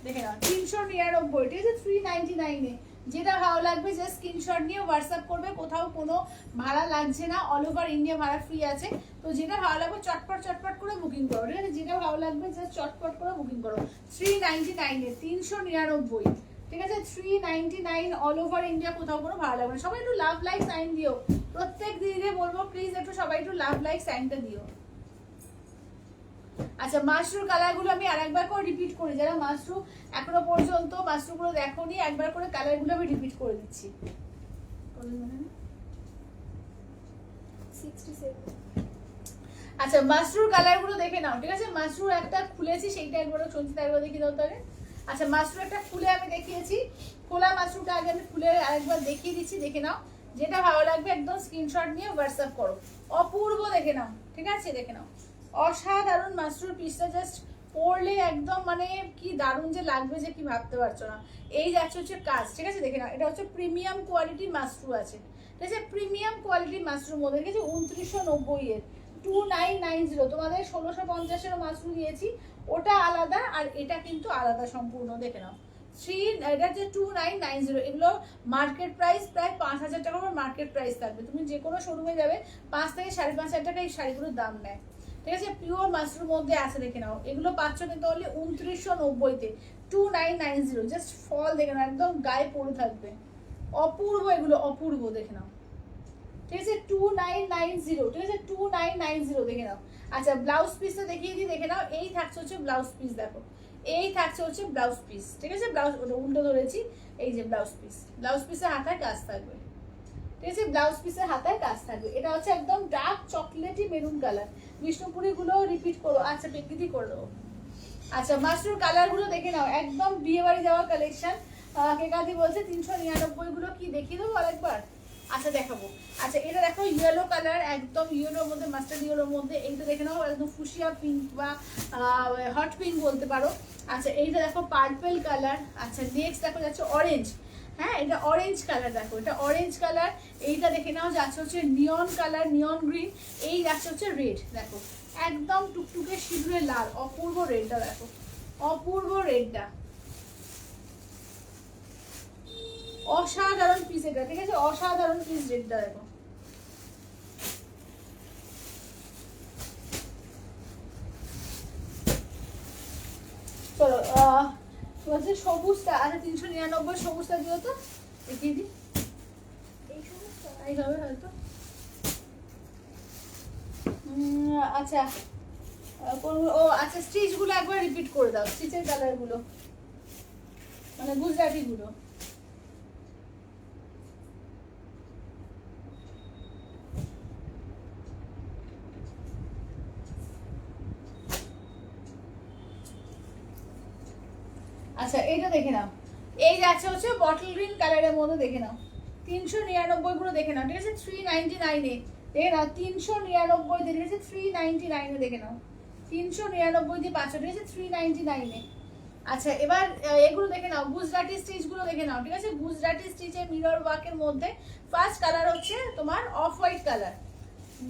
দেখে নাও 399, ঠিক আছে? 399 যেটা ভালো লাগবে যে স্ক্রিনশট নিয়ে হোয়াটসঅ্যাপ করবে, কোথাও কোনো ভাড়া লাগছে না, অল ওভার ইন্ডিয়া ভাড়া ফ্রি আছে। তো যেটা ভালো লাগবে চটপট চটপট করে বুকিং করো, ঠিক আছে? যেটা ভালো লাগবে জাস্ট চটপট করে বুকিং করো। 399 399, ঠিক আছে? 399 অল ওভার ইন্ডিয়া, কোথাও কোনো ভাড়া লাগবে না। সবাই একটু লাভ লাইক সাইন দিও, প্রত্যেক দিদিকে বলবো প্লিজ একটু সবাই একটু লাভ লাইক সাইনটা দিও। আচ্ছা, মাশরুম কালারগুলো আমি আরেকবার করে রিপিট করি, যারা মাশরুম এখনো পর্যন্ত মাশরুমগুলো দেখোনি, একবার করে কালারগুলো আমি রিপিট করে দিচ্ছি। 67। আচ্ছা, মাশরুম কালারগুলো দেখে নাও, ঠিক আছে? মাশরুম একটা খুলেছি, সেইটা একবার সঞ্চিতা একবার দেখিয়ে দাও তাহলে। আচ্ছা, মাশরুম একটা খুলে আমি দেখিয়েছি, খোলা মাশরুমটা আগে আমি খুলে আরেকবার দেখিয়ে দিচ্ছি, দেখে নাও। যেটা ভালো লাগবে একদম স্ক্রিনশট নিয়ে হোয়াটসঅ্যাপ করো। অপূর্ব, দেখে নাও, ঠিক আছে? দেখে নাও, অসাধারণ মাশরুম পিসটা, জাস্ট পরলে একদম মানে কি দারুণ যে লাগবে যে কি ভাবতে পারছো না। এই যাচ্ছে হচ্ছে কাজ, ঠিক আছে? দেখে নাও, এটা হচ্ছে প্রিমিয়াম কোয়ালিটি মাশরুম আছে, ঠিক আছে? প্রিমিয়াম কোয়ালিটি মাশরুম ওদের কাছে 2990 এর 2990। তোমাদের 1650-এর মাশরুম দিয়েছি, ওটা আলাদা আর এটা কিন্তু আলাদা সম্পূর্ণ। দেখে নাও, এটা হচ্ছে 2990। এগুলো মার্কেট প্রাইস প্রায় 5000 টাকা করে মার্কেট প্রাইস থাকবে। তুমি যে কোনো শোরুমে যাবে 5 থেকে 5.5 টাকা এই শাড়িগুলোর দাম নেয়, ঠিক আছে? পিওর মাশরুম মধ্যে আছে, দেখে নাও। এগুলো পাচ্ছ কিন্তু অনলি 2990-তে, 2990। জাস্ট ফল দেখে নাও, একদম গায়ে পড়ে থাকবে, অপূর্ব এগুলো, অপূর্ব। দেখে নাও, ঠিক আছে? 2990, ঠিক আছে? 2990, দেখে নাও। আচ্ছা, ব্লাউজ পিসটা দেখিয়ে দিই, দেখে নাও। এই থাকছে হচ্ছে ব্লাউজ পিস, দেখো, এই থাকছে হচ্ছে ব্লাউজ পিস, ঠিক আছে? ব্লাউজ, ওটা উল্টো ধরেছি, এই যে ব্লাউজ পিস, ব্লাউজ পিসের হাতায় কাজ থাকবে, ঠিক আছে? ব্লাউজ পিসের হাতায় কাজ থাকবে। এটা হচ্ছে একদম dark chocolatey maroon colour. Bishnupuri গুলো রিপিট করো, আচ্ছা পেকিটি করে দেবো। আচ্ছা, মাশরুম কালার গুলো দেখে নাও, একদম বিয়ে বাড়ি যাওয়ার কালেকশন। কেকাদি বলছে 399 গুলো কি দেখিয়ে দেবো আরেকবার? আচ্ছা, দেখাবো। আচ্ছা, এটা দেখো ইয়েলো কালার, একদম ইয়েলোর মধ্যে, মাস্টার্ড ইয়েলোর মধ্যে। এইটা দেখে নাও, একদম ফুশিয়া পিঙ্ক বা হট পিঙ্ক বলতে পারো। আচ্ছা, এইটা দেখো পার্পল কালার। আচ্ছা, নেক্সট দেখো যাচ্ছে অরেঞ্জ, হ্যাঁ এটা অরেঞ্জ কালার, দেখো এটা অরেঞ্জ কালার। এইটা দেখে নাও যাচ্ছে হচ্ছে নিয়ন কালার, নিয়ন গ্রিন। এই যাচ্ছে হচ্ছে রেড, দেখো একদম টুকটুকে সিঁদুরে লাল, অপূর্ব রেডটা, দেখো অপূর্ব রেডটা, অসাধারণ পিস এটা, ঠিক আছে? অসাধারণ পিস রেডটা, দেখো। চলো, বলছে সবুজটা, আচ্ছা 399 সবুজটা দিও তো, দেখিয়ে দিই। এই সমস্ত তাই হবে হয়তো। আচ্ছা, ও আচ্ছা, স্টিচগুলো একবার রিপিট করে দাও, স্টিচের কালারগুলো, মানে গুজরাটিগুলো। আচ্ছা, এইটা দেখে নাও, এই যাচ্ছে হচ্ছে বটল গ্রিন কালারের মধ্যে, দেখে নাও 399 গুলো, দেখে নাও, ঠিক আছে? 399-এ দেখে নাও, 399 দিয়ে, ঠিক আছে? 399-এ দেখে নাও, 399 দিয়ে পাচ্ছ, ঠিক আছে? 399-এ। আচ্ছা, এবার এগুলো দেখে নাও, গুজরাটি স্টিচ গুলো দেখে নাও, ঠিক আছে? গুজরাটি স্টিচের মিরর ওয়ার্কের মধ্যে ফার্স্ট কালার হচ্ছে তোমার অফ হোয়াইট কালার।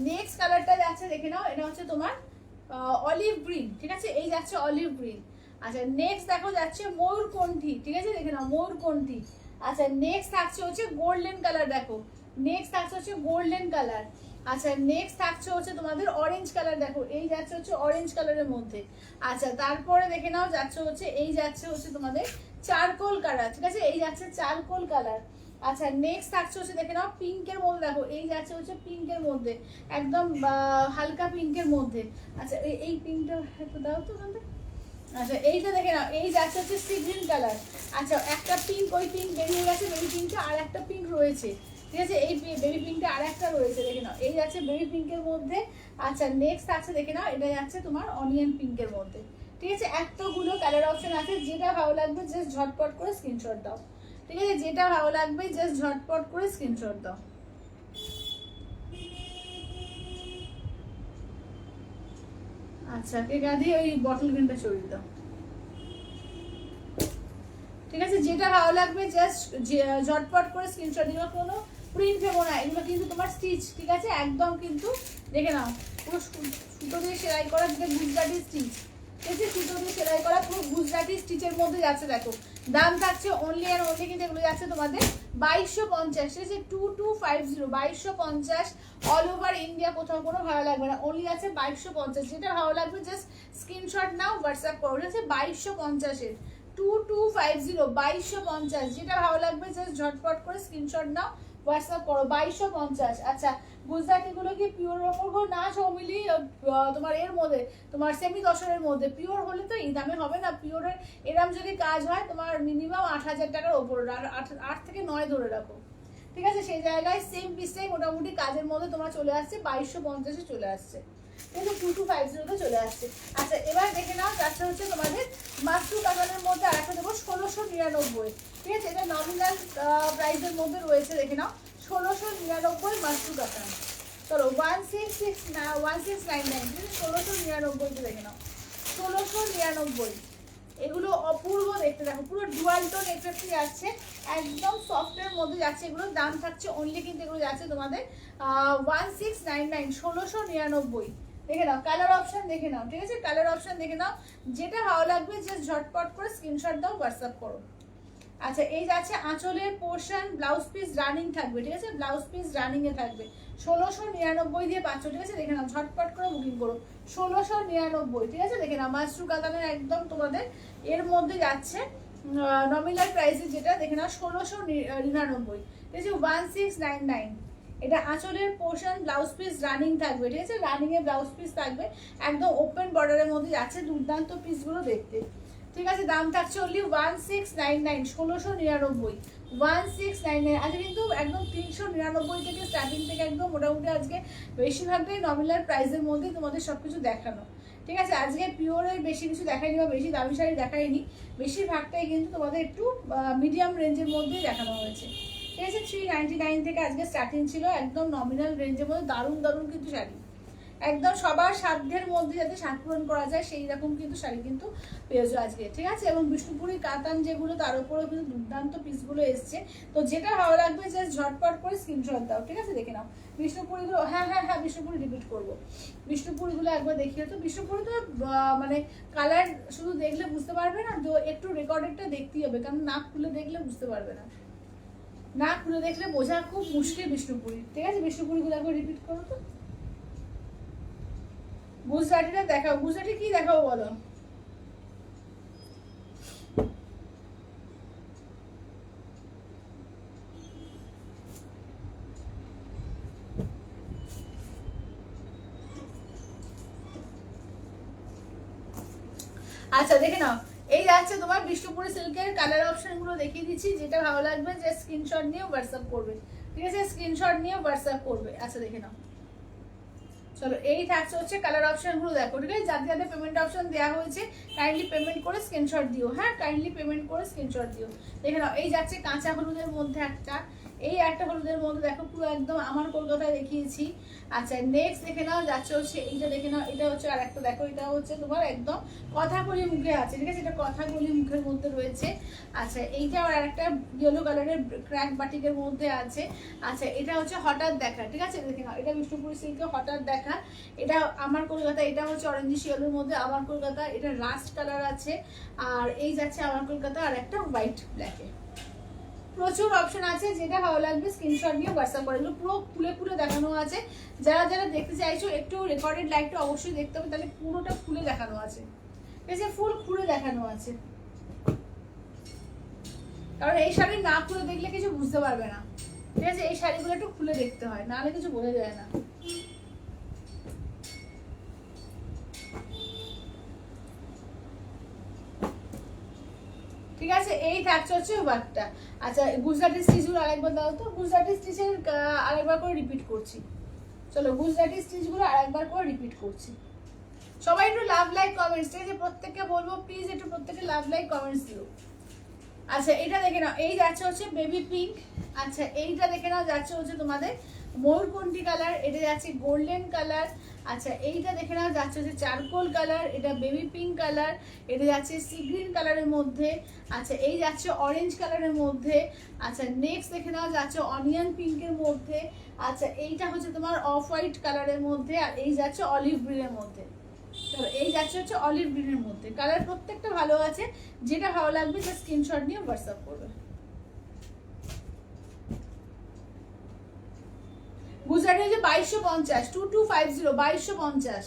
নেক্সট কালারটা যাচ্ছে, দেখে নাও, এটা হচ্ছে তোমার অলিভ গ্রিন, ঠিক আছে? এই যাচ্ছে অলিভ গ্রিন। আচ্ছা, নেক্সট দেখো যাচ্ছে ময়ূরকণ্ঠী, ঠিক আছে? দেখে নাও ময়ূরকণ্ঠী। আচ্ছা, নেক্সট থাকছে হচ্ছে গোল্ডেন কালার, দেখো নেক্সট থাকছে হচ্ছে গোল্ডেন কালার। আচ্ছা, নেক্সট থাকছে হচ্ছে তোমাদের অরেঞ্জ কালার, দেখো এই যাচ্ছে হচ্ছে অরেঞ্জ কালারের মধ্যে। আচ্ছা, তারপরে দেখে নাও যাচ্ছে হচ্ছে, এই যাচ্ছে হচ্ছে তোমাদের চারকোল কালার, ঠিক আছে? এই যাচ্ছে চারকোল কালার। আচ্ছা, নেক্সট থাকছে হচ্ছে, দেখে নাও পিঙ্কের মধ্যে, দেখো এই যাচ্ছে হচ্ছে পিঙ্কের মধ্যে, একদম হালকা পিঙ্কের মধ্যে। আচ্ছা, এই পিঙ্কটা একটু দাও তো ওখান থেকে। আচ্ছা, এইটা দেখে নাও, এই যাচ্ছে হচ্ছে সি গ্রিন কালার। আচ্ছা, একটা পিঙ্ক, ওই পিঙ্ক বেরিয়ে গেছে, বেবি পিঙ্কটা আর একটা পিঙ্ক রয়েছে, ঠিক আছে? এই বেবি পিঙ্কটা আর একটা রয়েছে, দেখে নাও এই যাচ্ছে বেবি পিঙ্কের মধ্যে। আচ্ছা, নেক্সট আছে দেখে নাও, এটা যাচ্ছে তোমার অনিয়ন পিঙ্কের মধ্যে, ঠিক আছে? এতগুলো কালার অপশন আছে, যেটা ভালো লাগবে জাস্ট ঝটপট করে স্ক্রিনশট দাও, ঠিক আছে? যেটা ভালো লাগবে জাস্ট ঝটপট করে স্ক্রিনশট দাও। আচ্ছা, কেকাদি ওই বটল গ্রিনটা সরিয়ে দাও, ঠিক আছে? যেটা ভালো লাগবে জাস্ট ঝটপট করে স্ক্রিনশট দিও। কোনো প্রিন্ট দেবো না, এগুলো কিন্তু তোমার স্টিচ, ঠিক আছে? একদম কিন্তু দেখে নাও, পুরো সুতো দিয়ে সেলাই করা, যেটা গুজরাটি স্টিচ, ঠিক আছে? সুতো দিয়ে সেলাই করা পুরো গুজরাটি স্টিচের মধ্যে যাচ্ছে, দেখো দাম থাকছে অনলি অ্যান্ড অনলি কিন্তু এগুলো যাচ্ছে তোমাদের 2250, ঠিক আছে 2250 2250 অল ওভার ইন্ডিয়া, কোথাও কোনো ভালো লাগবে না, অনলি আছে 2250। যেটা ভালো লাগবে জাস্ট স্ক্রিনশট নাও, হোয়াটসঅ্যাপ করো, ঠিক আছে 2250-এর 2250 2250, যেটা ভালো লাগবে জাস্ট ঝটপট করে স্ক্রিনশট নাও, হোয়াটসঅ্যাপ করো 2250। আচ্ছা গুজরাটিগুলো কি পিওর ওপর না সৌমিলি তোমার এর মধ্যে তোমার সেমি দশরের মধ্যে? পিওর হলে তো এই দামে হবে না, পিওরের এরম যদি কাজ হয় তোমার মিনিমাম 8000 টাকার ওপর, 8 থেকে 9 ধরে রাখো, ঠিক আছে? সেই জায়গায় সেম পিসটাই মোটামুটি কাজের মধ্যে তোমার চলে আসছে 2250-এ চলে আসছে, ঠিক আছে 2250-তে চলে আসছে। আচ্ছা এবার দেখে নাও যাচ্ছে হচ্ছে তোমাদের মাশরুম কাতানের মধ্যে আর একটা দেবো 1699, ঠিক আছে? এটা নমিনাল প্রাইসের মধ্যে রয়েছে, দেখে নাও 1699 মাশরুম কাতান। চলো 1699, ঠিক আছে 1699 দেখে নাও 1699। এগুলো অপূর্ব দেখতে, দেখো পুরো ডুয়াল টোন এফেক্টে যাচ্ছে, একদম সফটের মধ্যে যাচ্ছে। এগুলোর দাম থাকছে অনলি কিন্তু এগুলো যাচ্ছে তোমাদের 1699 1699, দেখে নাও কালার অপশন দেখে নাও, ঠিক আছে কালার অপশন দেখে নাও, যেটা ভালো লাগবে জাস্ট ঝটপট করে স্ক্রিনশট দাও, হোয়াটসঅ্যাপ করো। আচ্ছা এই যাচ্ছে আঁচলের পোর্শন, ব্লাউজ পিস রানিং থাকবে, ঠিক আছে ব্লাউজ পিস রানিং এ থাকবে 1699 দিয়ে পাচ্ছ, ঠিক আছে দেখে নাও ঝটপট করে বুকিং করো 1699, ঠিক আছে দেখে নাও মাশরুম কাতানের একদম তোমাদের এর মধ্যে যাচ্ছে নমিনাল প্রাইসে, যেটা দেখে নাও 1699, ঠিক আছে 1699। এটা আঁচলের পোর্শন, ব্লাউজ পিস রানিং থাকবে, ঠিক আছে রানিং এ ব্লাউজ পিস থাকবে, একদম ওপেন বর্ডারের মধ্যে যাচ্ছে, দুর্দান্ত পিসগুলো দেখতে, ঠিক আছে দাম থাকছে অনলি 1699 1699 1699। আজকে কিন্তু একদম 399 থেকে স্টার্টিং থেকে একদম মোটামুটি আজকে বেশিরভাগটাই নমিনাল প্রাইসের মধ্যে তোমাদের সবকিছু দেখানো, ঠিক আছে আজকে পিওরের বেশি কিছু দেখাইনি বা বেশি দামি শাড়ি দেখাইনি, বেশিরভাগটাই কিন্তু তোমাদের একটু মিডিয়াম রেঞ্জের মধ্যেই দেখানো হয়েছে, ঠিক আছে 399 থেকে আজকে স্টার্টিং ছিল, একদম নমিনাল রেঞ্জের মধ্যে দারুণ দারুণ কিন্তু শাড়ি, একদম সবার সাধ্যের মধ্যে যাতে স্বাদ পূরণ করা যায় সেই রকম কিন্তু শাড়ি কিন্তু পেয়েছো আজকে, ঠিক আছে? এবং বিষ্ণুপুরি কাতান যেগুলো তার উপরেও কিন্তু দুর্দান্ত পিসগুলো এসছে, তো যেটা ভালো লাগবে জাস্ট ঝটপট করে স্ক্রিনশট দাও, ঠিক আছে দেখে নাও বিষ্ণুপুরিগুলো। হ্যাঁ হ্যাঁ হ্যাঁ বিষ্ণুপুরি রিপিট করবো, বিষ্ণুপুরিগুলো একবার দেখিয়ে, তো বিষ্ণুপুরি তো মানে কালার শুধু দেখলে বুঝতে পারবে না, তো একটু রেকর্ডেডটা দেখতেই হবে, কারণ নাক খুলে দেখলে বুঝতে পারবে না, নাক খুলে দেখলে বোঝা খুব মুশকিল বিষ্ণুপুরি, ঠিক আছে বিষ্ণুপুরিগুলো একবার রিপিট করো তো। গুজরাটিটা দেখাও, গুজরাটি কি দেখাবো বলো? আচ্ছা দেখে নাও এই যাচ্ছে তোমার বিষ্ণুপুরি সিল্কের কালার অপশন গুলো দেখিয়ে দিচ্ছি, যেটা ভালো লাগবে যে স্ক্রিনশট নিয়ে হোয়াটসঅ্যাপ করবে, ঠিক আছে স্ক্রিনশট নিয়ে হোয়াটসঅ্যাপ করবে। আচ্ছা দেখে নাও চলো এই থাকছে হচ্ছে কালার অপশন গুলো দেখো, ঠিক আছে যাদের যাদের পেমেন্ট অপশন দেওয়া হয়েছে কাইন্ডলি পেমেন্ট করে স্ক্রিনশট দিও, হ্যাঁ কাইন্ডলি পেমেন্ট করে স্ক্রিনশট দিও। দেখে নাও এই যাচ্ছে কাঁচা হলুদের মধ্যে একটা, এই একটা হলুদের মধ্যে দেখো পুরো একদম আমার কলকাতায় দেখিয়েছি। আচ্ছা নেক্সট দেখে নাও যাচ্ছে হচ্ছে এইটা, দেখে নাও এটা হচ্ছে আর একটা দেখো, এটা হচ্ছে তোমার একদম কথাকলি মুখে আছে, ঠিক আছে এটা কথাকলি মুখের মধ্যে রয়েছে। আচ্ছা এইটা আর একটা ইয়েলো কালারের ক্র্যাক বাটিকের মধ্যে আছে। আচ্ছা এটা হচ্ছে হঠাৎ দেখা, ঠিক আছে দেখে নাও এটা বিষ্ণুপুরি সিল্কে হঠাৎ দেখা, এটা আমার কলকাতা, এটা হচ্ছে অরেঞ্জ ইয়েলোর মধ্যে আমার কলকাতা, এটা রাস্ট কালার আছে, আর এই যাচ্ছে আমার কলকাতা আর একটা হোয়াইট ব্ল্যাকে। প্রচুর অপশন আছে, যেটা ভালো লাগবে স্ক্রিনশট নিয়ে হোয়াটসঅ্যাপ করে, এগুলো পুরো খুলে খুলে দেখানো আছে, যারা যারা দেখতে চাইছো একটু রেকর্ডেড লাইভটা অবশ্যই দেখতে হবে, তাহলে পুরোটা খুলে দেখানো আছে, ঠিক আছে ফুল খুলে দেখানো আছে, কারণ এই শাড়ি না খুলে দেখলে কিছু বুঝতে পারবে না, ঠিক আছে এই শাড়িগুলো একটু খুলে দেখতে হয়, নাহলে কিছু বোঝা যায় না। ঠিক আছে এই থাকছে হচ্ছে ওয়ার্কটা। আচ্ছা গুজরাটি স্টিচগুলো আরেকবার দাও তো, গুজরাটি স্টিচের আরেকবার করে রিপিট করছি, চলো গুজরাটি স্টিচগুলো আরেকবার করে রিপিট করছি। সবাই একটু লাভ লাইক কমেন্টস, ঠিক আছে প্রত্যেককে বলবো প্লিজ একটু প্রত্যেকে লাভ লাইক কমেন্টস দিও। আচ্ছা এটা দেখে নাও এই যাচ্ছে হচ্ছে বেবি পিঙ্ক, আচ্ছা এইটা দেখে নাও যাচ্ছে হচ্ছে তোমাদের ময়ূরকণ্ঠী কালার, এটা যাচ্ছে গোল্ডেন কালার, আচ্ছা এইটা দেখে নাও যাচ্ছে হচ্ছে চারকোল কালার, এটা বেবি পিঙ্ক কালার, এটা যাচ্ছে সি গ্রিন কালারের মধ্যে, আচ্ছা এই যাচ্ছে অরেঞ্জ কালারের মধ্যে, আচ্ছা নেক্সট দেখে নাও যাচ্ছে অনিয়ন পিঙ্কের মধ্যে, আচ্ছা এইটা হচ্ছে তোমার অফ হোয়াইট কালারের মধ্যে, আর এই যাচ্ছে অলিভ গ্রিনের মধ্যে, চলো এই যাচ্ছে হচ্ছে অলিভ গ্রিনের মধ্যে, কালার প্রত্যেকটা ভালো আছে, যেটা ভালো লাগবে জাস্ট স্ক্রিনশট নিয়ে হোয়াটসঅ্যাপ করবে। গুজরাটি হচ্ছে 2250, 2250, 2250।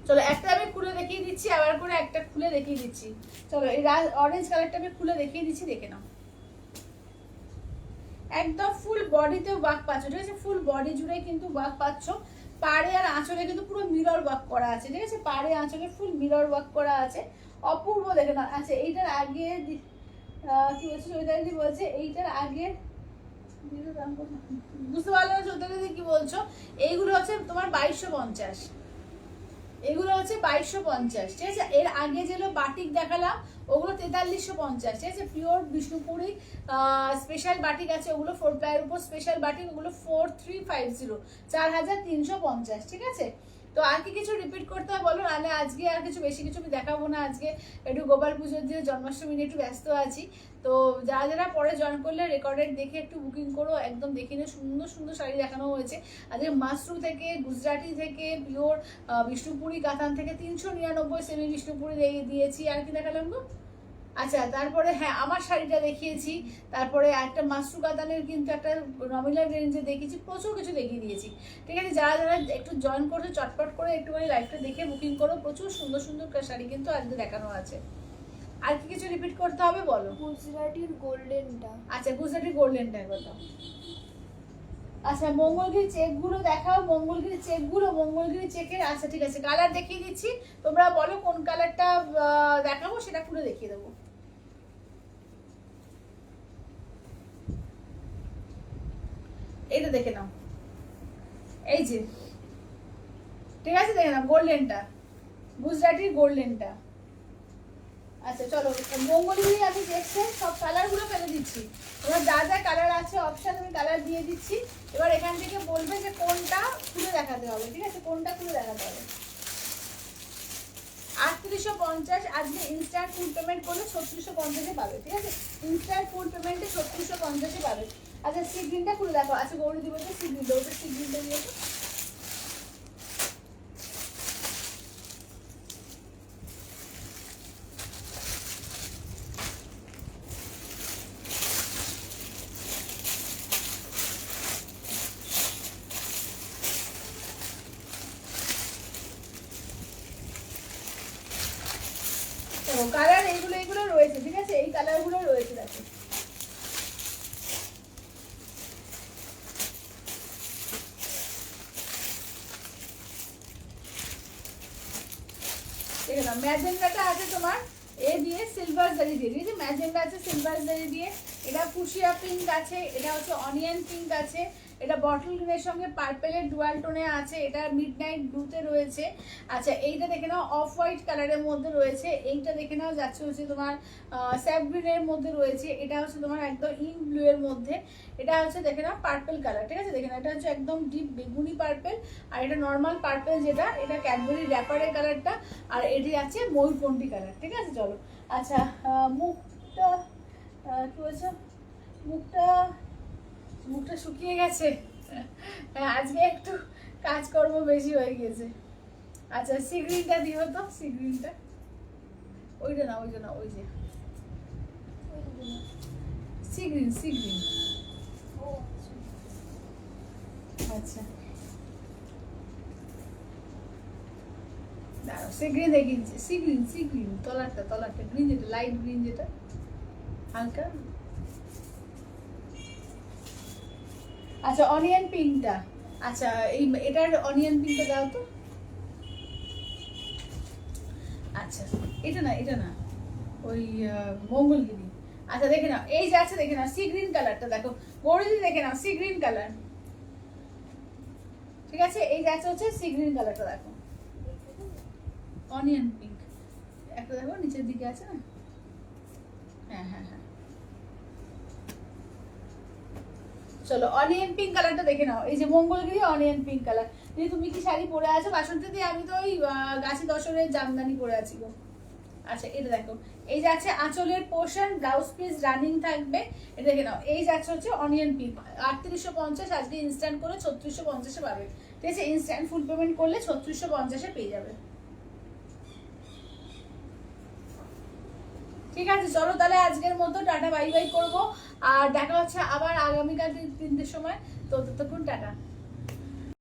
চলো একটা আমি খুলে দেখিয়ে দিচ্ছি, আবার করে একটা খুলে দেখিয়ে দিচ্ছি। চলো এই অরেঞ্জ কালারটা আমি খুলে দেখিয়ে দিচ্ছি, দেখে নাও। একদম ফুল বডিতে ওয়ার্ক পাচ্ছ, ঠিক আছে, ফুল বডি জুড়ে কিন্তু ওয়ার্ক পাচ্ছ। পাড়ে আর আঁচলে কিন্তু পুরো মিরর ওয়ার্ক করা আছে, ঠিক আছে, পাড়ে আঁচলে ফুল মিরর ওয়ার্ক করা আছে, অপূর্ব দেখে নাও। আচ্ছা এইটার আগে কি বলছে চৈতালি বলছে, এইটার আগে বুঝতে পারলো না চৈতালি কি বলছো। এইগুলো হচ্ছে তোমার 2250, এগুলো হচ্ছে 2250, ঠিক আছে। এর আগে যেগুলো বাটিক দেখালাম ওগুলো 4350, ঠিক আছে। পিওর বিষ্ণুপুরি স্পেশাল বাটিক আছে, ওগুলো 4 প্লাইয়ের উপর স্পেশাল বাটিক, ওগুলো 4350, 4350, ঠিক আছে। তো আর কি কিছু রিপিট করতে হবে বলো, নাহলে আজকে আর কিছু বেশি কিছু আমি দেখাবো না। আজকে একটু গোপাল পুজোর দিয়ে জন্মাষ্টমী নিয়ে একটু ব্যস্ত আছি। তো যারা যারা পরে জয়েন করলে রেকর্ডেড দেখে একটু বুকিং করো, একদম দেখে নিয়ে সুন্দর সুন্দর শাড়ি দেখানো হয়েছে আজকে। মাসরু থেকে, গুজরাটি থেকে, পিওর বিষ্ণুপুরি কাতান থেকে 399 সেমি বিষ্ণুপুরি দিয়েছি। আর কি দেখালাম গো? আচ্ছা তারপরে হ্যাঁ আমার শাড়িটা দেখিয়েছি, তারপরে একটা মাসরু কাতানের কিন্তু একটা নমিনাল রেঞ্জে দেখিয়েছি, প্রচুর কিছু দেখিয়ে দিয়েছি, ঠিক আছে। যারা যারা একটু জয়েন করছে চটপট করে একটুখানি লাইভটা দেখে বুকিং করো, প্রচুর সুন্দর সুন্দর শাড়ি কিন্তু আজকে দেখানো আছে। আর কি কিছু রিপিট করতে হবে বলো? গুজরাটির গোল্ডেনটা। আচ্ছা গুজরাটি গোল্ডেনটা একবার দাও। আচ্ছা মঙ্গলগিরি চেকগুলো দেখাও, মঙ্গলগিরি চেকগুলো, মঙ্গলগিরি চেকের। আচ্ছা ঠিক আছে কালার দেখিয়ে দিচ্ছি, তোমরা বলো কোন কালারটা দেখাবো, সেটা খুলে দেখিয়ে দেবো। এইটা দেখে নাও, এই যে, ঠিক আছে দেখে নাও গোল্ডেনটা, গুজরাটির গোল্ডেনটা। আচ্ছা চলো মঙ্গলগিরি আমি দেখছি সব কালারগুলো ফেলে দিচ্ছি, এবার যা যা কালার আছে অপশন আমি কালার দিয়ে দিচ্ছি। এবার এখান থেকে বলবে যে কোনটা খুলে দেখাতে হবে, ঠিক আছে, কোনটা খুলে দেখাতে হবে। 3850, আজকে ইনস্ট্যান্ট ফুল পেমেন্ট করলে 3650-এ পাবে, ঠিক আছে। ইনস্ট্যান্ট ফুল পেমেন্টে 3650-এ পাবে। আচ্ছা সি গ্রিনটা খুলে দেখো। আচ্ছা গৌরী দিব তো সি গ্রিনটা, ওটা সি গ্রিনটা দিয়েছো। কালার এইগুলো এইগুলো রয়েছে, ঠিক আছে, এই কালারগুলো রয়েছে দেখো। দেখে নাও ম্যাজেন্ডাটা আছে তোমার এ দিয়ে সিলভার জারি দিয়ে, ঠিক আছে, ম্যাজেন্ডা আছে সিলভার জারি দিয়ে, এটা ফুশিয়া পিঙ্ক আছে, এটা হচ্ছে অনিয়ন পিঙ্ক আছে, এটা বটল গ্রিনের সঙ্গে পার্পেলের ডুয়াল টোনে আছে, এটা মিডনাইট ব্লুতে রয়েছে। আচ্ছা এইটা দেখে নাও অফ হোয়াইট কালারের মধ্যে রয়েছে, এইটা দেখে নাও যাচ্ছে হচ্ছে তোমার স্যাপ গ্রিনের মধ্যে রয়েছে, এটা হচ্ছে তোমার একদম ইন ব্লু এর মধ্যে, এটা হচ্ছে দেখে নাও পার্পেল কালার, ঠিক আছে, দেখে নাও এটা হচ্ছে একদম ডিপ বেগুনি পার্পেল, আর এটা নর্মাল পার্পেল যেটা, এটা ক্যাডবেরি র্যাপারের কালারটা, আর এটি আছে ময়ূরপন্থী কালার, ঠিক আছে। চলো আচ্ছা মুখটা কি বলছো, মুখটা মুখটা শুকিয়ে গেছে, হ্যাঁ আজকে একটু কাজকর্ম বেশি হয়ে গেছে। আচ্ছা সি গ্রিনটা দিও তো, সি গ্রিনটা, ওইটা না ওইটা না, ওই যে সি গ্রিন, সি গ্রিন। আচ্ছা দাঁড়াও সি গ্রিন দেখি, সি গ্রিন, সি গ্রিন তলারটা, তলারটা গ্রিন যেটা, লাইট গ্রিন যেটা হালকা। আচ্ছা অনিয়ন পিঙ্কটা, আচ্ছা এই এটার অনিয়ন পিঙ্কটা দাও তো। আচ্ছা এটা না, এটা না, ওই মঙ্গলগিরি। আচ্ছা দেখে নাও এই যে আছে, দেখে নাও সি গ্রিন কালারটা দেখো গৌরীদি, দেখে নাও সি গ্রিন কালার, ঠিক আছে, এই যে আছে হচ্ছে সি গ্রিন কালারটা দেখো, অনিয়ন পিঙ্ক একটা দেখো নিচের দিকে আছে না, হ্যাঁ হ্যাঁ হ্যাঁ। চলো অনিয়ন পিঙ্ক কালারটা দেখে নাও, এই যে মঙ্গলগিরি অনিয়ন পিঙ্ক কালার। দিদি তুমি কি শাড়ি পরে আছো? বাসন্তী দি আমি তো ওই গাছি দশরের জামদানি পরে আছি গো। আচ্ছা এটা দেখো, এই যে আছে আঁচলের পোর্শন, ব্লাউজ পিস রানিং থাকবে। এটা দেখে নাও, এই যাচ্ছে হচ্ছে অনিয়ন পিঙ্ক, 3850, আজকে ইনস্ট্যান্ট করে 3650-এ পাবে। ঠিক আছে, ইনস্ট্যান্ট ফুল পেমেন্ট করলে 3650-এ পেয়ে যাবে। ঠিক আছে, চলো তাহলে আজকের মতো টাটা বাই বাই করবো, আর দেখা হচ্ছে আবার আগামীকাল 3টের সময়। তো ততক্ষণ টাটা।